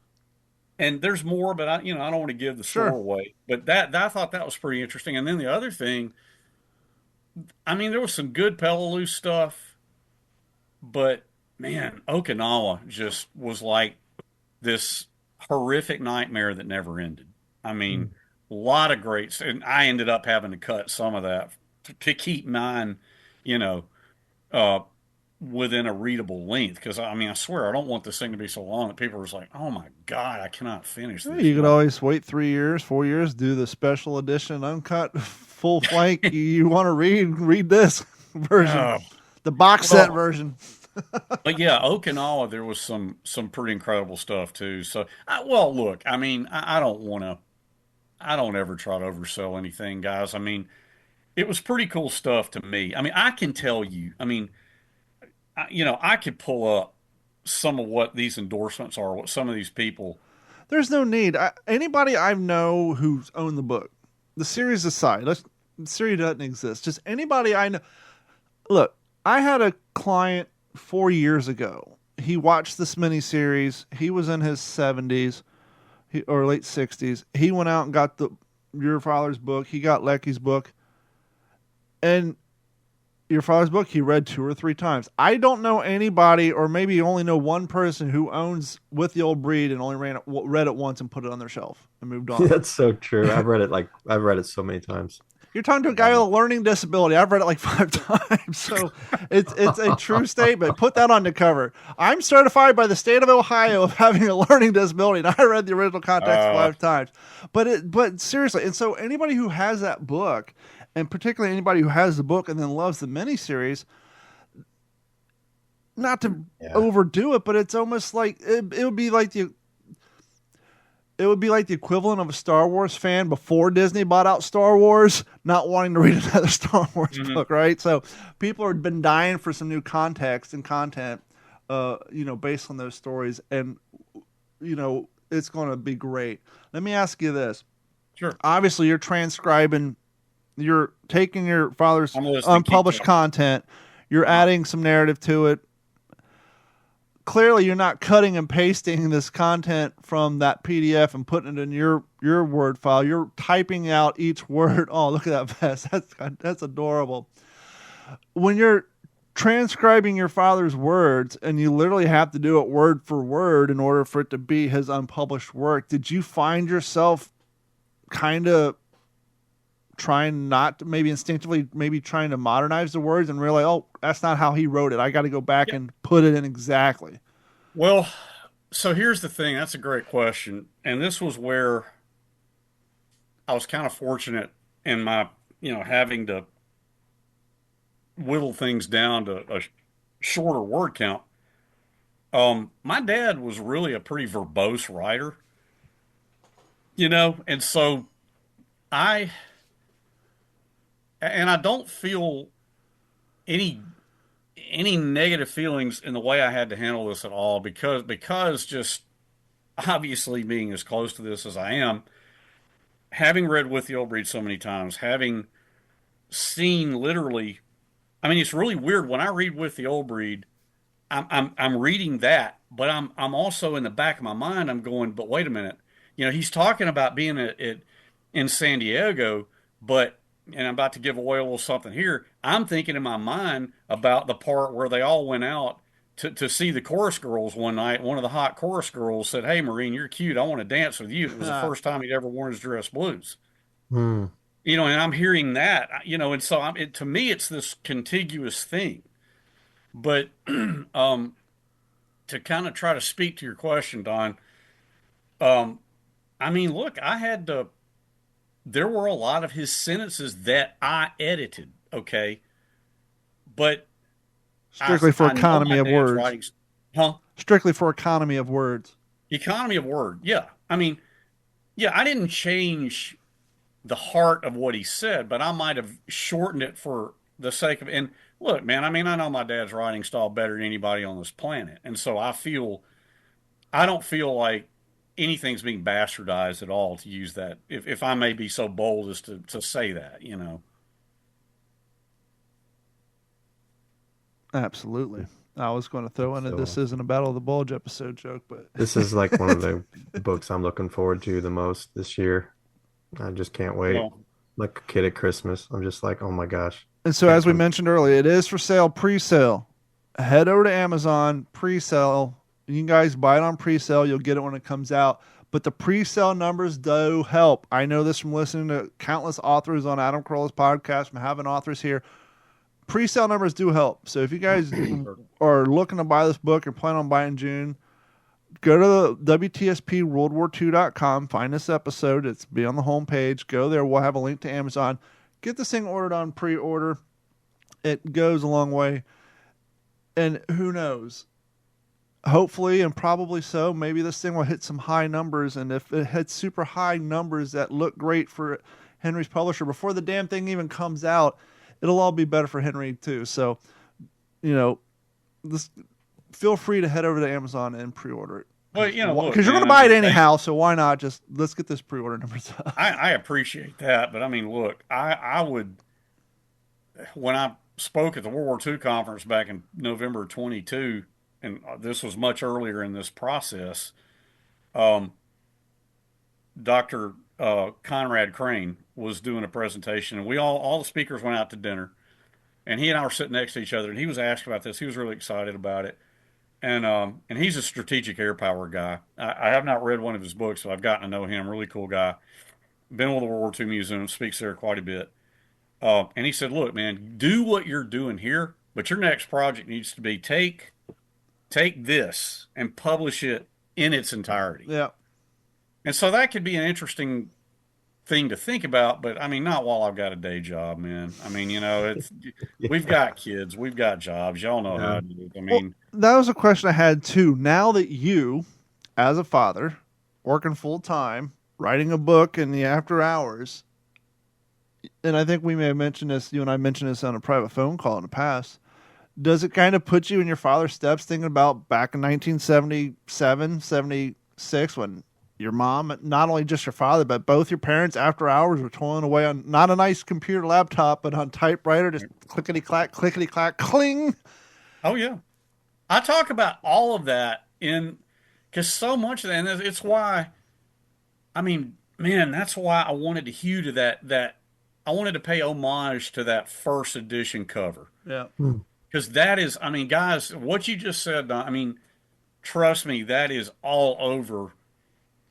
and there's more, but I don't want to give the store Sure. away. But that I thought that was pretty interesting. And then the other thing, I mean, there was some good Peleliu stuff, but man, Okinawa just was like this horrific nightmare that never ended. I Hmm. mean, a lot of greats, and I ended up having to cut some of that to keep mine, you know, uh, within a readable length. Because I mean, I swear, I don't want this thing to be so long that people are just like, "Oh my God, I cannot finish Yeah, this." you could always wait 3 years, 4 years, do the special edition, uncut, full flank. You want to read this version, Oh, the box set well, version. but yeah, Okinawa, there was some pretty incredible stuff too. So, well, look, I mean, I don't want to. I don't ever try to oversell anything, guys. I mean, it was pretty cool stuff to me. I mean, I can tell you, I mean, I could pull up some of what these endorsements are, what some of these people. There's no need. Anybody I know who's owned the book, the series aside, the series doesn't exist. Just anybody I know. Look, I had a client 4 years ago. He watched this miniseries. He was in his 70s or late 60s. He went out and got your father's book. He got Lecky's book. And your father's book he read 2 or 3 times. I don't know anybody, or maybe only know one person who owns With the Old Breed and only read it once and put it on their shelf and moved on. That's so true. I've read it so many times. You're talking to a guy with a learning disability. I've read it like 5 times, so it's a true statement. Put that on the cover. I'm certified by the state of Ohio of having a learning disability, and I read the original context Uh, 5 times. But seriously, and so anybody who has that book, and particularly anybody who has the book and then loves the miniseries, not to Yeah. overdo it, but it's almost like it would be like the equivalent of a Star Wars fan before Disney bought out Star Wars, not wanting to read another Star Wars book, right? So people have been dying for some new context and content, based on those stories, and it's going to be great. Let me ask you this: sure. obviously, you're taking your father's I'm listening. Keep unpublished talking. content, you're adding some narrative to it. Clearly you're not cutting and pasting this content from that PDF and putting it in your Word file. You're typing out each word. Oh, look at that vest. That's adorable. When you're transcribing your father's words and you literally have to do it word for word in order for it to be his unpublished work, did you find yourself kind of trying not to, maybe instinctively, maybe trying to modernize the words and realize, oh, that's not how he wrote it. I got to go back Yeah. and put it in exactly. Well, so here's the thing. That's a great question, and this was where I was kind of fortunate in my, having to whittle things down to a shorter word count. My dad was really a pretty verbose writer, and so I I don't feel any negative feelings in the way I had to handle this at all because just obviously being as close to this as I am, having read With the Old Breed so many times, having seen literally, I mean, it's really weird when I read With the Old Breed. I'm reading that, but I'm also in the back of my mind. I'm going, but wait a minute. He's talking about being in San Diego, but and I'm about to give away a little something here. I'm thinking in my mind about the part where they all went out to see the chorus girls one night. One of the hot chorus girls said, "Hey, Maureen, you're cute. I want to dance with you." It was the first time he'd ever worn his dress blues. Hmm. And I'm hearing that, and so to me, it's this contiguous thing. But to kind of try to speak to your question, Don, um, I mean, look, there were a lot of his sentences that I edited, okay? But Strictly for I know economy my of dad's words. writing. Huh? Strictly for economy of words. Economy of word. Yeah. I mean, yeah, I didn't change the heart of what he said, but I might have shortened it for the sake of. And look, man, I mean, I know my dad's writing style better than anybody on this planet, and so I don't feel like anything's being bastardized at all. To use that, if I may be so bold as to say that, you know. Absolutely. I was going to throw in a "This So isn't a Battle of the Bulge" episode joke, but this is like one of the books I'm looking forward to the most this year. I just can't wait. Well, Like a kid at Christmas. I'm just like, oh my gosh. and so Can't as we wait. mentioned earlier, it is for sale, pre-sale. Head over to Amazon, pre-sale. You guys buy it on pre-sale. You'll get it when it comes out. But the pre-sale numbers do help. I know this from listening to countless authors on Adam Carolla's podcast, from having authors here. Pre-sale numbers do help. So if you guys are looking to buy this book or plan on buying in June, go to the WTSPWorldWar2.com. Find this episode. It's be on the homepage. Go there. We'll have a link to Amazon. Get this thing ordered on pre-order. It goes a long way. And who knows? Hopefully, and probably so, maybe this thing will hit some high numbers. And if it hits super high numbers that look great for Henry's publisher before the damn thing even comes out, it'll all be better for Henry too. So, feel free to head over to Amazon and pre-order it. well, look, Because you're going to buy it anyhow, so why not just let's get this pre-order numbers up. I appreciate that, but I mean, look, I would when I spoke at the World War II conference back in November of 22, and this was much earlier in this process. Dr. Conrad Crane was doing a presentation, and we all the speakers went out to dinner, and he and I were sitting next to each other, and he was asked about this. He was really excited about it, and he's a strategic air power guy. I have not read one of his books, so I've gotten to know him. Really cool guy. Been with the World War II Museum, speaks there quite a bit. And he said, "Look, man, do what you're doing here, but your next project needs to be take this and publish it in its entirety." Yeah. And so that could be an interesting thing to think about, but I mean, not while I've got a day job, man. I mean, it's we've got kids, we've got jobs. Y'all know how it is. I mean, that was a question I had too. Now that you, as a father, working full time, writing a book in the after hours, and I think we may have mentioned this, you and I mentioned this on a private phone call in the past. Does it kind of put you in your father's steps thinking about back in 1977, 76, when your mom, not only just your father, but both your parents after hours were toiling away on not a nice computer laptop, but on typewriter, just clickety-clack, cling. oh yeah. I talk about all of that because so much of that, and it's why, I mean, man, that's why I wanted to hew to that I wanted to pay homage to that first edition cover. Yeah. Because that is, I mean, guys, what you just said, Don, I mean, trust me, that is all over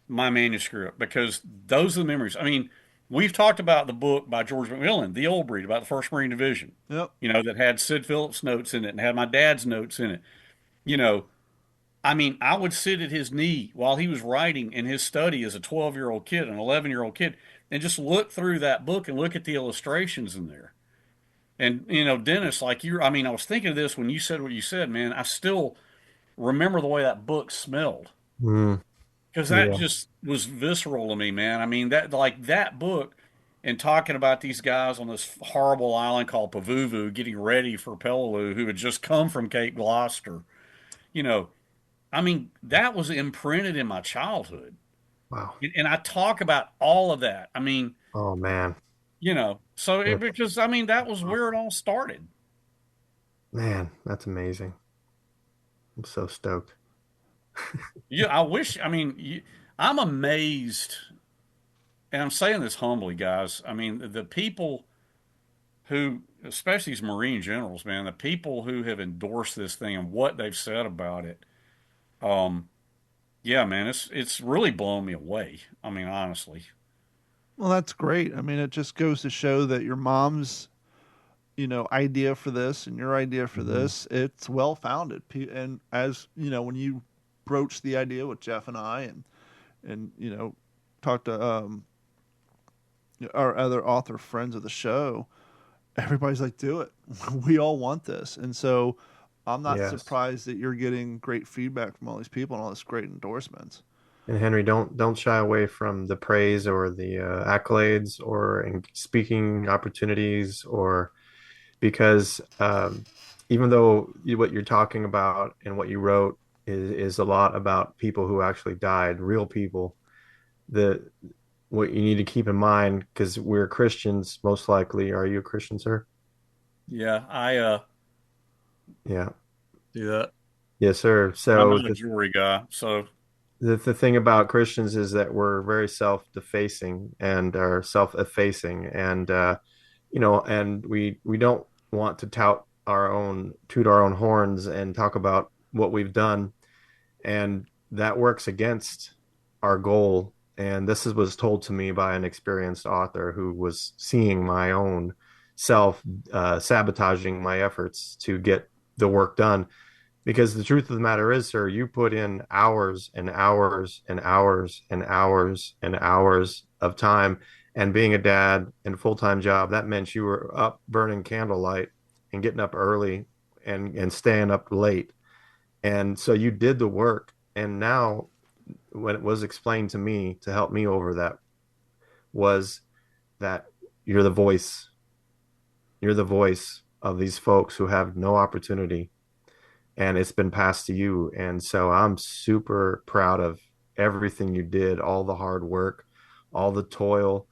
my manuscript because those are the memories. I mean, we've talked about the book by George McMillan, The Old Breed, about the 1st Marine Division, Yep. that had Sid Phillips' notes in it and had my dad's notes in it. I mean, I would sit at his knee while he was writing in his study as a 12-year-old kid, an 11-year-old kid, and just look through that book and look at the illustrations in there. And, Dennis, I was thinking of this when you said what you said, man. I still remember the way that book smelled. Because that just was visceral to me, man. I mean, that book and talking about these guys on this horrible island called Pavuvu getting ready for Peleliu who had just come from Cape Gloucester. I mean, that was imprinted in my childhood. Wow. And I talk about all of that. I mean, oh man. Because I mean, that was where it all started. Man, that's amazing. I'm so stoked. Yeah, I'm amazed, and I'm saying this humbly, guys. I mean, the people who, especially these Marine generals, man, the people who have endorsed this thing and what they've said about it, yeah, man, it's really blown me away. I mean, honestly. Well, that's great. I mean, it just goes to show that your mom's, idea for this and your idea for this, it's well-founded. And as, when you broached the idea with Jeff and I and talked to our other author friends of the show, everybody's like, do it. We all want this. And so I'm not Yes. surprised that you're getting great feedback from all these people and all this great endorsements. And Henry, don't shy away from the praise or the accolades or in speaking opportunities, or because even though what you're talking about and what you wrote is a lot about people who actually died, real people. The What you need to keep in mind, because we're Christians, most likely. Are you a Christian, sir? Yeah, I Yeah. do that. Yes, sir. I'm So not a jewelry guy, so the thing about Christians is that we're very self-defacing and are self-effacing, and and we don't want to toot our own horns and talk about what we've done, and that works against our goal. And was told to me by an experienced author who was seeing my own self sabotaging my efforts to get the work done. Because the truth of the matter is, sir, you put in hours and hours and hours and hours and hours of time. And being a dad and full-time job, that meant you were up burning candlelight and getting up early and staying up late. And so you did the work. And now, when it was explained to me to help me over that, was that you're the voice. You're the voice of these folks who have no opportunity, and it's been passed to you. And so I'm super proud of everything you did, all the hard work, all the toil,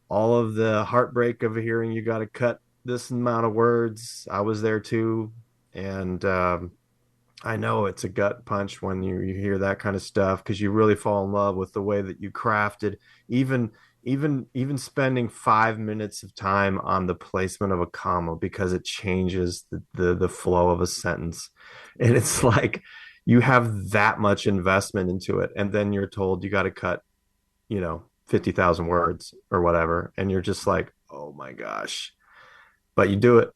all of the heartbreak of hearing you got to cut this amount of words. I was there too. And I know it's a gut punch when you hear that kind of stuff, because you really fall in love with the way that you crafted, even even spending 5 minutes of time on the placement of a comma, because it changes the flow of a sentence. And it's like you have that much investment into it, and then you're told you got to cut, 50,000 words or whatever, and you're just like, oh my gosh. But you do it,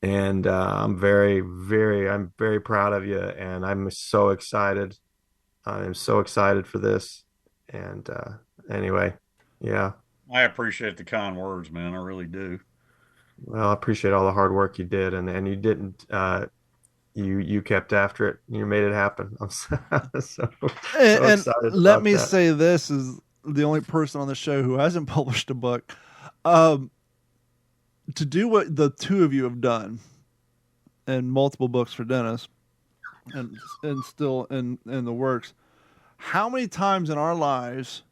and I'm very proud of you, and I'm so excited. I'm so excited for this. And anyway, yeah. I appreciate the kind words, man. I really do. Well, I appreciate all the hard work you did, and you didn't. You kept after it. You made it happen. I'm so And excited let about me that. say this is the only person on the show who hasn't published a book. Um, to do what the two of you have done and multiple books for Dennis and still in the works, how many times in our lives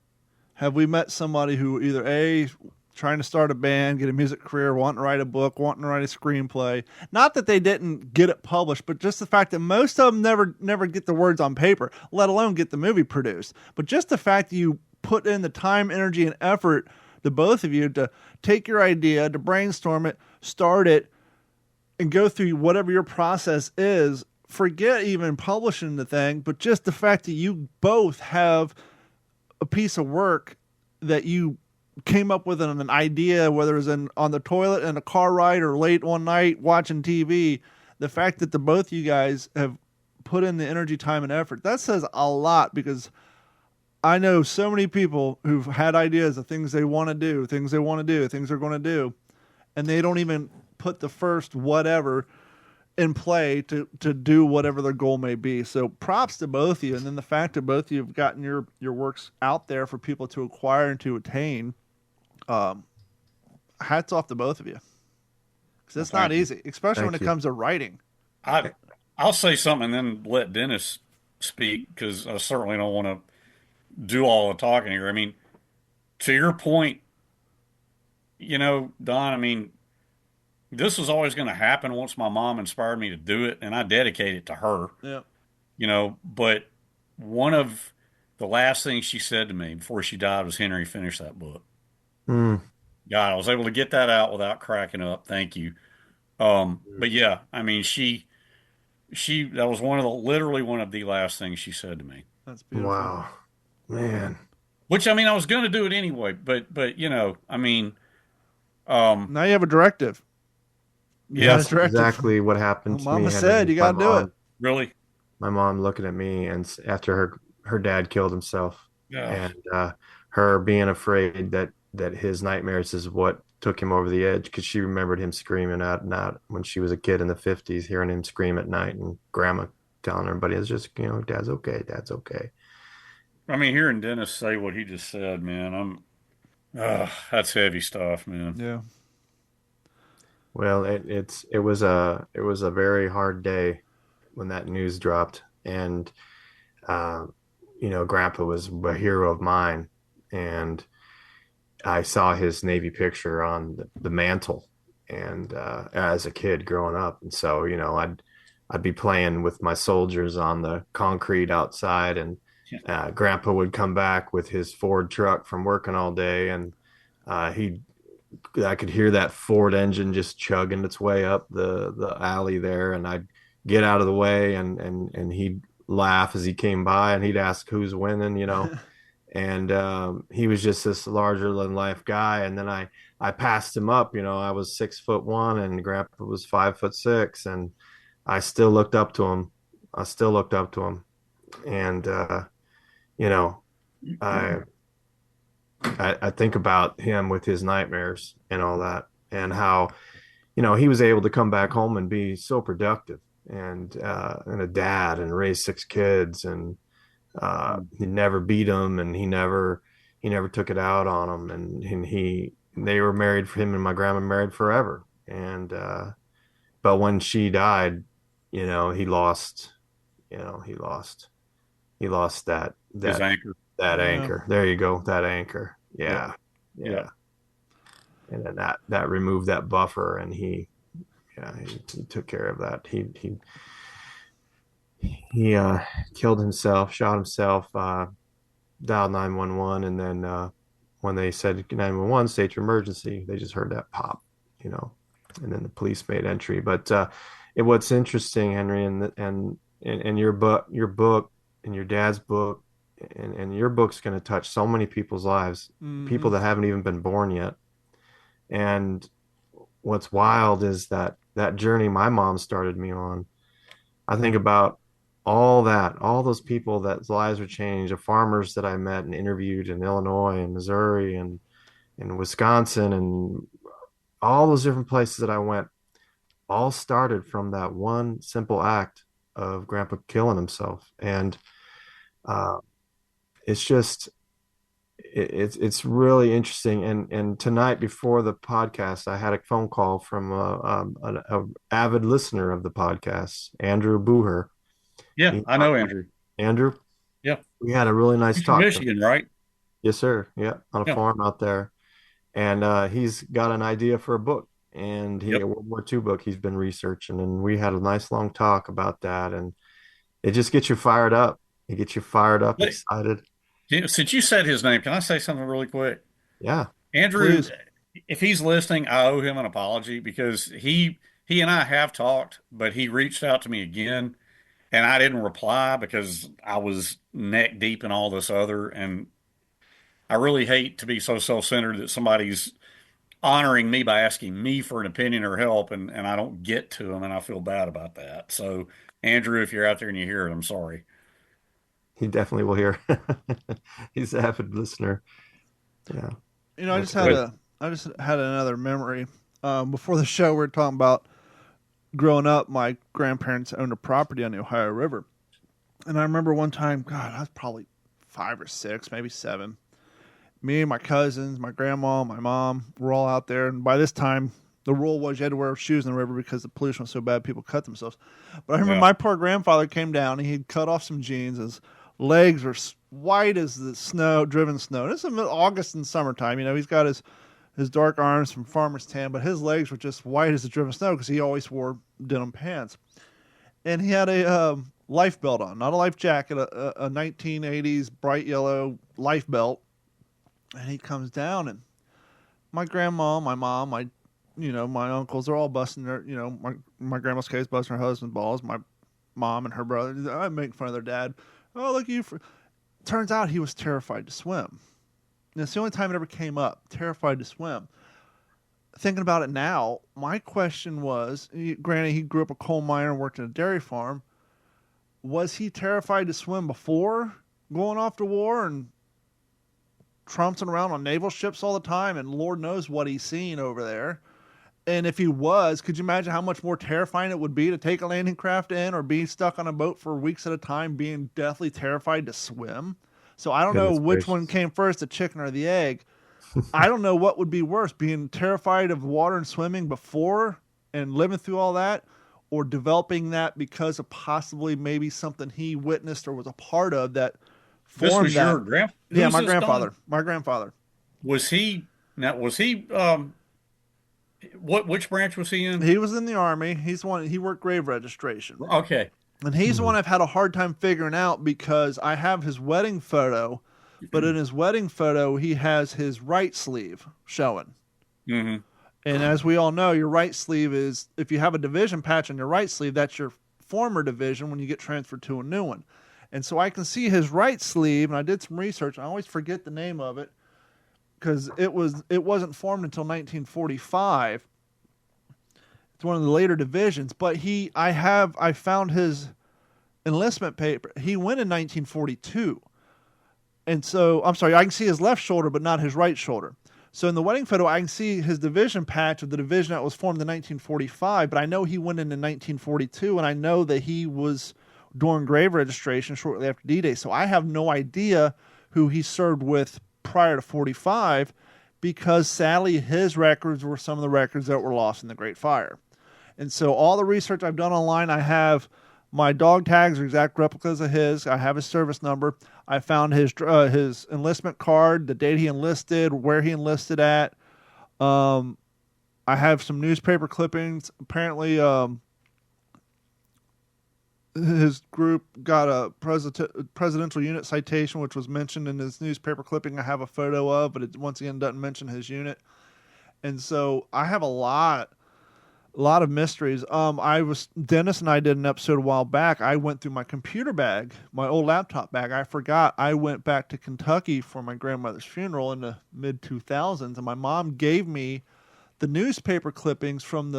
have we met somebody who either A, trying to start a band, get a music career, wanting to write a book, wanting to write a screenplay? Not that they didn't get it published, but just the fact that most of them never get the words on paper, let alone get the movie produced. But just the fact that you put in the time, energy, and effort, the both of you, to take your idea, to brainstorm it, start it, and go through whatever your process is. Forget even publishing the thing, but just the fact that you both have a piece of work that you came up with an idea, whether it was on the toilet in a car ride or late one night watching TV. The fact that the both of you guys have put in the energy, time, and effort, that says a lot, because I know so many people who've had ideas of things they want to do, things they want to do, things they're going to do, and they don't even put the first whatever in play to do whatever their goal may be. So props to both of you. And then the fact that both of you have gotten your works out there for people to acquire and to attain, hats off to both of you. Because it's not Thank you. easy, especially when Thank it you. comes to writing. I'll say something and then let Dennis speak, because I certainly don't want to do all the talking here. I mean, to your point, Don, I mean, this was always going to happen once my mom inspired me to do it, and I dedicate it to her, Yeah. But one of the last things she said to me before she died was, Henry, finish that book. Mm. God, I was able to get that out without cracking up. Thank you. But yeah, I mean, that was literally one of the last things she said to me. That's beautiful. Wow, man. Which, I mean, I was going to do it anyway, but I mean, um, Now you have a directive. You got a That's directive. exactly what happened to me, Mama Henry. said you got to do it. really, My mom looking at me, and after her dad killed himself, yeah, and her being afraid that his nightmares is what took him over the edge because she remembered him screaming out when she was a kid in the 50s, hearing him scream at night, and grandma telling everybody it's just, Dad's okay, Dad's okay. I mean, hearing Dennis say what he just said, man, that's heavy stuff, man. Yeah. Well, it was a very hard day when that news dropped, and Grandpa was a hero of mine, and I saw his Navy picture on the mantle, and as a kid growing up, and so I'd be playing with my soldiers on the concrete outside, and Grandpa would come back with his Ford truck from working all day, and I could hear that Ford engine just chugging its way up the alley there, and I'd get out of the way, and he'd laugh as he came by, and he'd ask who's winning, and he was just this larger than life guy. And then I passed him up, I was 6'1" and Grandpa was 5'6", and I still looked up to him. And I think about him with his nightmares and all that, and how he was able to come back home and be so productive, and a dad, and raise 6 kids, and he never beat them, and he never took it out on them, and they were married, for him and my grandma married forever. And but when she died, he lost that His anchor. that Yeah. anchor. There you go, that anchor. Yeah. And then that removed that buffer, and he took care of that. He killed himself, shot himself, dialed 911, and then when they said 911, state your emergency, they just heard that pop, and then the police made entry. But what's interesting, Henry, and your book and your dad's book, and your book's going to touch so many people's lives, people that haven't even been born yet. And what's wild is that journey my mom started me on. I think about all those people that lives were changed, the farmers that I met and interviewed in Illinois and Missouri and Wisconsin, and all those different places that I went, all started from that one simple act of Grandpa killing himself. And it's really interesting. And tonight before the podcast, I had a phone call from an avid listener of the podcast, Andrew Booher. Yeah, I know Andrew. Andrew? Yeah. We had a really nice He's talk. from Michigan, right? Yes, sir. Yeah, on a farm out there. And he's got an idea for a book, and a World War II book he's been researching. And we had a nice long talk about that, and it just gets you fired up. It gets you fired up, excited. Since you said his name, can I say something really quick? Yeah. Andrew, Please. if he's listening, I owe him an apology, because he and I have talked, but he reached out to me again, and I didn't reply because I was neck deep in all this other. And I really hate to be so self-centered that somebody's honoring me by asking me for an opinion or help, and I don't get to them, and I feel bad about that. So, Andrew, if you're out there and you hear it, I'm sorry. He definitely will hear. He's an avid listener. Yeah. I just had another memory. Before the show, we were talking about growing up. My grandparents owned a property on the Ohio River, and I remember one time, God, I was probably 5 or 6, maybe 7. Me and my cousins, my grandma, my mom, were all out there, and by this time, the rule was you had to wear shoes in the river because the pollution was so bad, people cut themselves. But I remember my poor grandfather came down, and he'd cut off some jeans. His legs were white as the snow, driven snow. This is August and summertime. He's got his dark arms from farmer's tan, but his legs were just white as the driven snow because he always wore denim pants. And he had a life belt on, not a life jacket, a 1980s bright yellow life belt. And he comes down, and my grandma, my mom, my uncles are all busting their, my grandma's case busting her husband's balls. My mom and her brother, I make fun of their dad. Oh, look at you. Turns out he was terrified to swim. And it's the only time it ever came up, terrified to swim. Thinking about it now, my question was, granted, he grew up a coal miner and worked in a dairy farm. Was he terrified to swim before going off to war? And trouncing around on naval ships all the time, and Lord knows what he's seen over there. And if he was, could you imagine how much more terrifying it would be to take a landing craft in or be stuck on a boat for weeks at a time, being deathly terrified to swim? So I don't know Goodness which one gracious. came first, the chicken or the egg. I don't know what would be worse, being terrified of water and swimming before and living through all that, or developing that because of possibly maybe something he witnessed or was a part of that This formed was that. your grand. Yeah, Who's my this, grandfather. Don? My grandfather. Was he now? Was he what? Which branch was he in? He was in the army. He's one. He worked grave registration. Okay. And he's the Mhm. one I've had a hard time figuring out because I have his wedding photo, but in his wedding photo, he has his right sleeve showing. Mm-hmm. And as we all know, your right sleeve is, if you have a division patch on your right sleeve, that's your former division when you get transferred to a new one. And so I can see his right sleeve, and I did some research. I always forget the name of it because it wasn't formed until 1945. It's one of the later divisions, but I found his enlistment paper. He went in 1942. And so, I'm sorry, I can see his left shoulder, but not his right shoulder. So in the wedding photo, I can see his division patch of the division that was formed in 1945, but I know he went in 1942, and I know that he was during grave registration shortly after D-Day. So I have no idea who he served with prior to 45, because sadly his records were some of the records that were lost in the Great Fire. And so all the research I've done online, I have my dog tags are exact replicas of his. I have his service number. I found his enlistment card, the date he enlisted, where he enlisted at. I have some newspaper clippings. Apparently, his group got a presidential unit citation, which was mentioned in his newspaper clipping. I have a photo of, but it once again doesn't mention his unit. And so I have a lot of mysteries. Dennis and I did an episode a while back. I went through my computer bag, my old laptop bag. I forgot I went back to Kentucky for my grandmother's funeral in the mid 2000s, and my mom gave me the newspaper clippings from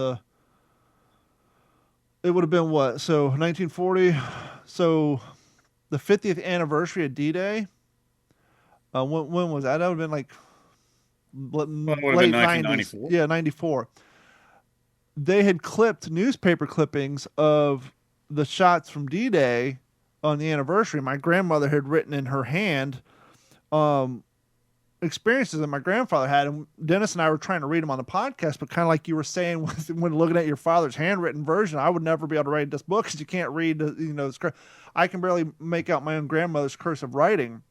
it would have been what? So 1940. So the 50th anniversary of D-Day. When was that? That would have been like Well, it would have late been 90s. 1994. Yeah, 94. They had clipped newspaper clippings of the shots from D-Day on the anniversary. My grandmother had written in her hand experiences that my grandfather had, and Dennis and I were trying to read them on the podcast, but kind of like you were saying when looking at your father's handwritten version, I would never be able to write this book because you can't read, I can barely make out my own grandmother's cursive writing.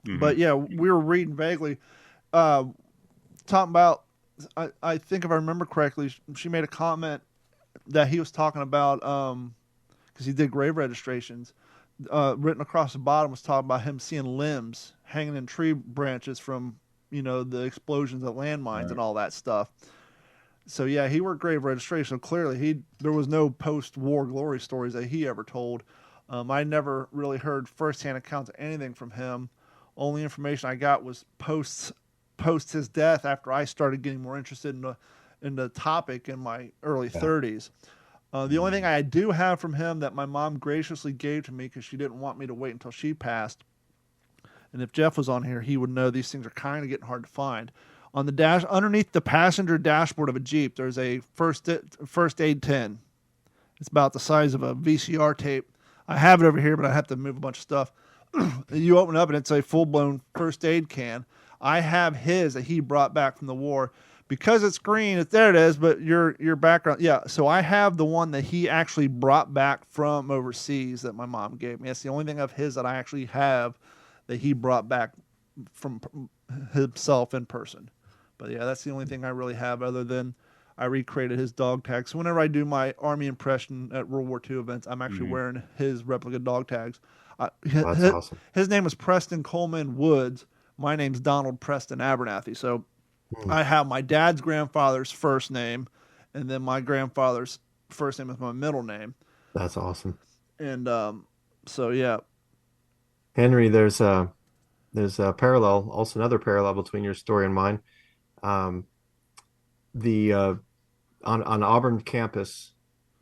Mm-hmm. But yeah, we were reading vaguely, talking about, I think if I remember correctly, she made a comment that he was talking about, because he did grave registrations, written across the bottom was talking about him seeing limbs hanging in tree branches from, the explosions at landmines and all that stuff. So yeah, he worked grave registration. So clearly there was no post-war glory stories that he ever told. I never really heard firsthand accounts of anything from him. Only information I got was post his death, after I started getting more interested in the topic in my early 30s. The only thing I do have from him that my mom graciously gave to me because she didn't want me to wait until she passed, and if Jeff was on here, he would know these things are kind of getting hard to find. On the dash, underneath the passenger dashboard of a Jeep, there's a first aid tin. It's about the size of a VCR tape. I have it over here, but I have to move a bunch of stuff. You open it up, and it's a full-blown first aid can. I have his that he brought back from the war. Because it's green, there it is, but your background, yeah. So I have the one that he actually brought back from overseas that my mom gave me. That's the only thing of his that I actually have that he brought back from himself in person. But yeah, that's the only thing I really have, other than I recreated his dog tags. So whenever I do my Army impression at World War II events, I'm actually wearing his replica dog tags. That's awesome. His name is Preston Coleman Woods. My name's Donald Preston Abernathy. So I have my dad's grandfather's first name, and then my grandfather's first name is my middle name. That's awesome. And so yeah, Henry, there's a parallel, also another parallel between your story and mine. The on Auburn campus,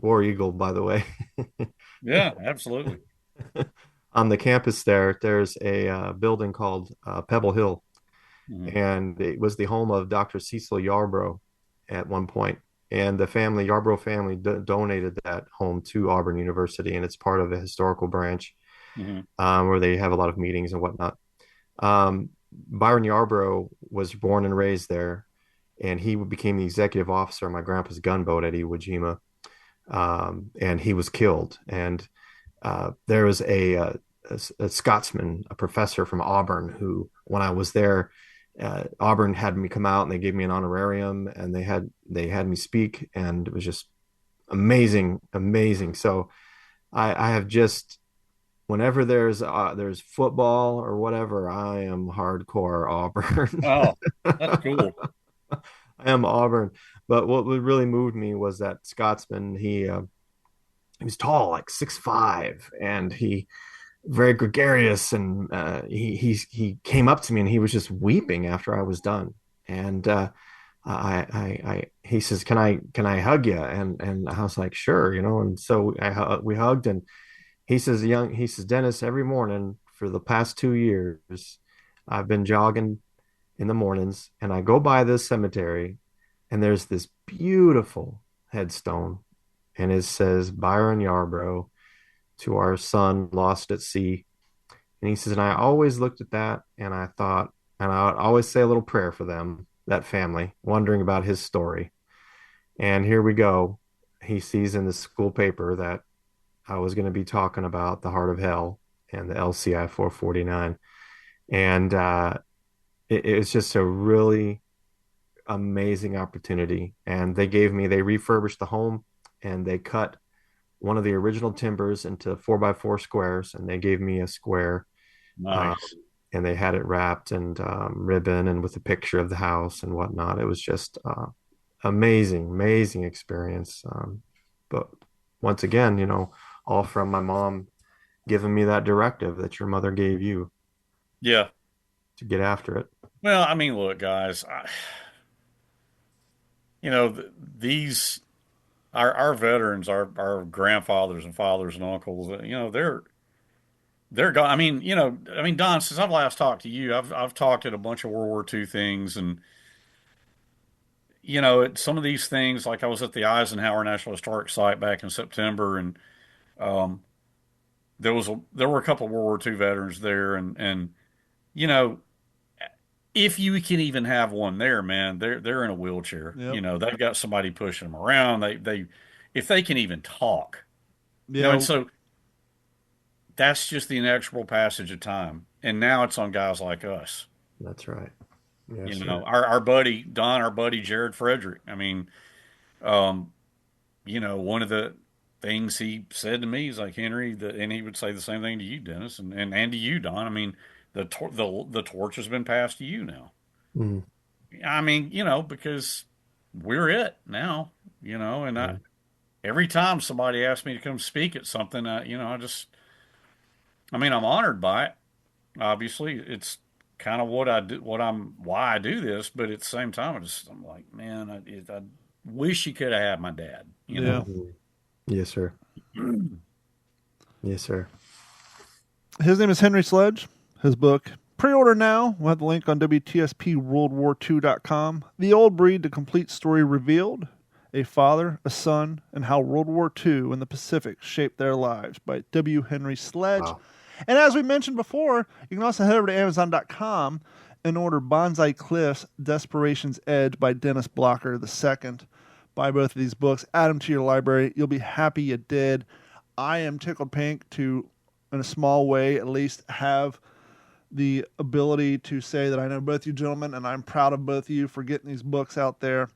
War Eagle, by the way. Yeah, absolutely. On the campus there's a building called Pebble Hill, and it was the home of Dr. Cecil Yarbrough at one point. And the Yarbrough family, donated that home to Auburn University, and it's part of a historical branch where they have a lot of meetings and whatnot. Byron Yarbrough was born and raised there, and he became the executive officer of my grandpa's gunboat at Iwo Jima, and he was killed. And there was a Scotsman, a professor from Auburn, who, when I was there, Auburn had me come out and they gave me an honorarium, and they had me speak, and it was just amazing. So I have just, whenever there's football or whatever, I am hardcore Auburn. Oh, that's cool. I am Auburn. But what really moved me was that Scotsman. He was tall, like 6'5", and he very gregarious, and he came up to me and he was just weeping after I was done. And he says, "Can I hug you?" And I was like, "Sure," And so we hugged, and he says, "Dennis, every morning for the past 2 years, I've been jogging in the mornings, and I go by this cemetery, and there's this beautiful headstone, and it says Byron Yarbrough, to our son lost at sea." And he says, and I always looked at that, and I thought, and I would always say a little prayer for them, that family, wondering about his story. And here we go. He sees in the school paper that I was going to be talking about the Heart of Hell and the LCI 449. And it was just a really amazing opportunity. And they refurbished the home, and they cut one of the original timbers into 4x4 squares, and they gave me a square. Nice. And they had it wrapped and ribbon, and with a picture of the house and whatnot. It was just amazing experience. But once again, all from my mom giving me that directive that your mother gave you. Yeah. To get after it. Well, I mean, look, guys, these our veterans, our grandfathers and fathers and uncles, they're gone. I mean, Don, since I've last talked to you, I've talked at a bunch of World War II things, and some of these things, like I was at the Eisenhower National Historic Site back in September, and um, there were a couple of World War II veterans there, and you know, if you can even have one there, man, they're in a wheelchair. Yep. They've got somebody pushing them around. They if they can even talk, Yeah. and so that's just the inexorable passage of time. And now it's on guys like us. That's right. Yes, our buddy Don, our buddy Jared Frederick. I mean, one of the things he said to me is like, Henry, and he would say the same thing to you, Dennis, and to you, Don. I mean, the torch has been passed to you now. Mm. I mean, because we're it now, and every time somebody asks me to come speak at something, I'm honored by it. Obviously, it's kind of what I do, why I do this, but at the same time, I'm like, man, I wish you could have had my dad, Yeah. Mm-hmm. Yes, sir. Yes, sir. His name is Henry Sledge. His book, pre-order now. We'll have the link on WTSPWorldWar2.com. The Old Breed, the complete story revealed. A father, a son, and how World War II and the Pacific shaped their lives by W. Henry Sledge. Wow. And as we mentioned before, you can also head over to Amazon.com and order Bonsai Cliff's Desperation's Edge by Dennis Blocker II. Buy both of these books, add them to your library. You'll be happy you did. I am tickled pink to, in a small way at least, have the ability to say that I know both you gentlemen, and I'm proud of both of you for getting these books out there.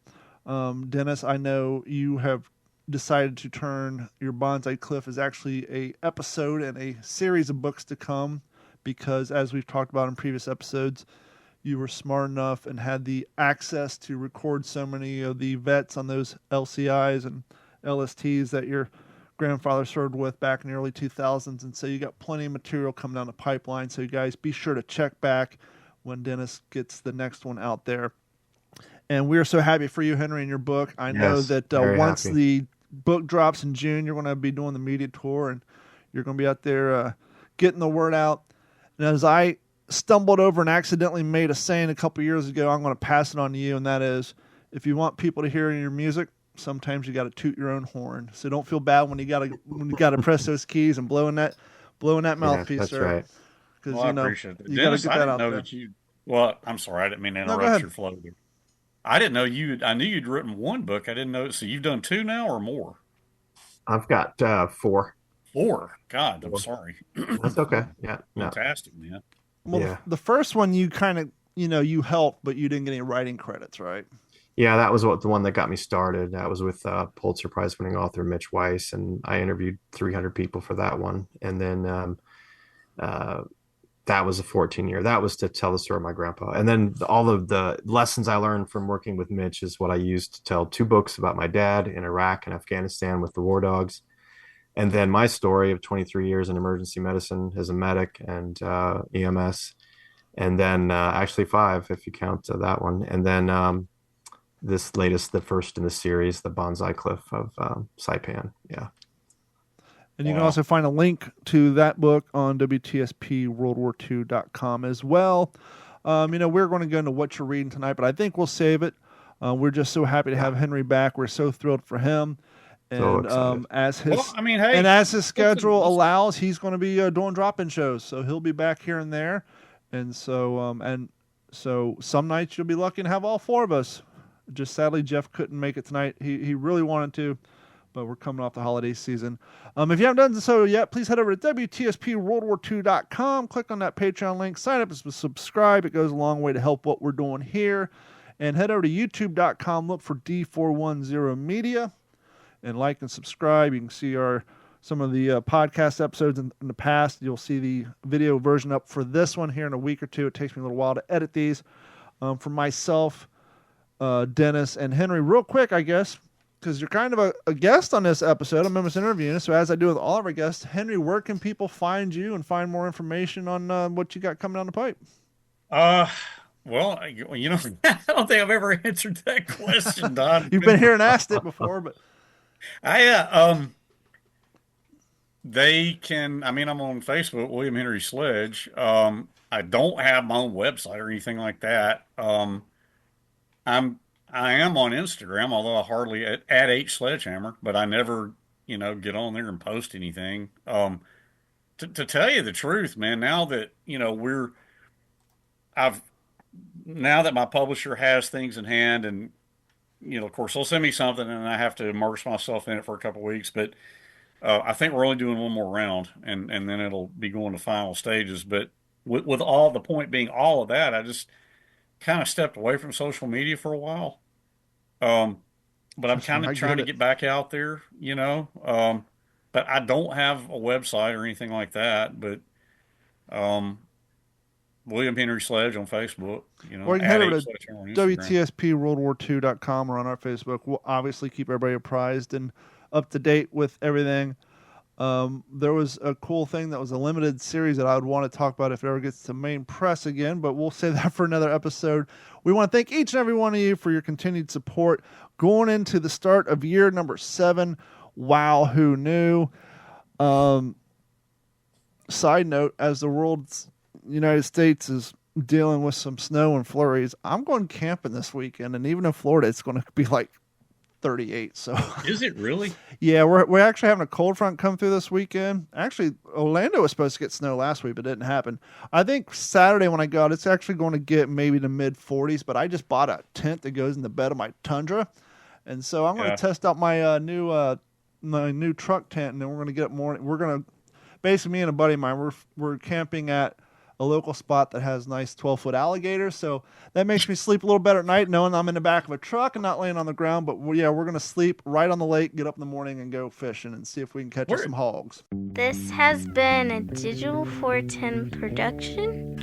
Dennis, I know you have decided to turn your Bonsai Cliff as actually a episode and a series of books to come, because as we've talked about in previous episodes, you were smart enough and had the access to record so many of the vets on those LCIs and LSTs that your grandfather served with back in the early 2000s. And so you got plenty of material coming down the pipeline. So you guys be sure to check back when Dennis gets the next one out there. And we're so happy for you, Henry, in your book. I know that once the book drops in June, you're going to be doing the media tour, and you're going to be out there getting the word out. And as I stumbled over and accidentally made a saying a couple years ago. I'm going to pass it on to you, and that is, if you want people to hear your music, sometimes you got to toot your own horn. So don't feel bad when you got to press those keys and blowing that mouthpiece. That's sir. right. Because Well, I appreciate it. you got to Dennis, get I that didn't out know there. that you. Well, I'm sorry, I didn't mean to No, go interrupt ahead. your flow there. I didn't know you. I knew you'd written one book. I didn't know. So you've done two now or more? I've got 4. Four. God, I'm 4. sorry. That's okay. Yeah. No. Fantastic, man. Well, Yeah. the first one you kind of, you helped, but you didn't get any writing credits, right? Yeah, that was the one that got me started. That was with Pulitzer Prize winning author Mitch Weiss, and I interviewed 300 people for that one. And then that was a 14-year. That was to tell the story of my grandpa. And then all of the lessons I learned from working with Mitch is what I used to tell 2 books about my dad in Iraq and Afghanistan with the war dogs. And then my story of 23 years in emergency medicine as a medic and EMS. And then actually 5, if you count that one. And then this latest, the first in the series, the Bonsai Cliff of Saipan. Yeah. And you can also find a link to that book on WTSPWorldWar2.com as well. We're going to go into what you're reading tonight, but I think we'll save it. We're just so happy to have Henry back. We're so thrilled for him. And as his schedule allows, he's going to be doing drop-in shows, so he'll be back here and there. And so some nights you'll be lucky to have all 4 of us. Just sadly, Jeff couldn't make it tonight. He really wanted to, but we're coming off the holiday season. If you haven't done so yet, please head over to WTSPWorldWar2.com. Click on that Patreon link. Sign up and subscribe. It goes a long way to help what we're doing here. And head over to YouTube.com. Look for D410 Media. And like and subscribe. You can see some of the podcast episodes in the past. You'll see the video version up for this one here in a week or two. It takes me a little while to edit these. For myself, Dennis, and Henry, real quick, I guess, because you're kind of a guest on this episode. I'm almost interviewing you. So as I do with all of our guests, Henry, where can people find you and find more information on what you got coming down the pipe? Well, I don't think I've ever answered that question, Don. You've been here and asked it before, but they can. I mean, I'm on Facebook, William Henry Sledge. I don't have my own website or anything like that. I am on Instagram, although I hardly at H Sledgehammer, but I never, get on there and post anything. To tell you the truth, man, now that now that my publisher has things in hand, and of course they'll send me something, and I have to immerse myself in it for a couple of weeks. But I think we're only doing one more round, and then it'll be going to final stages. But with all the point being all of that, I just kind of stepped away from social media for a while. But I'm kind of trying to get back out there, but I don't have a website or anything like that. But William Henry Sledge on Facebook, or you can head over to WTSPWorldWar2.com or on our Facebook. We'll obviously keep everybody apprised and up to date with everything. There was a cool thing that was a limited series that I would want to talk about if it ever gets to main press again, but we'll save that for another episode. We want to thank each and every one of you for your continued support going into the start of year number 7. Wow, who knew? Side note, as the United States is dealing with some snow and flurries, I'm going camping this weekend, and even in Florida, it's going to be like 38. So is it really? Yeah, we're actually having a cold front come through this weekend. Actually, Orlando was supposed to get snow last week, but it didn't happen. I think Saturday when I go out, it's actually going to get maybe the mid 40s. But I just bought a tent that goes in the bed of my Tundra, and so I'm going to test out my new truck tent, and then we're going to get more. We're going to basically, me and a buddy of mine, we're camping at a local spot that has nice 12-foot alligators, so that makes me sleep a little better at night knowing I'm in the back of a truck and not laying on the ground. But we're going to sleep right on the lake, get up in the morning and go fishing and see if we can catch some hogs. This has been a Digital 410 production.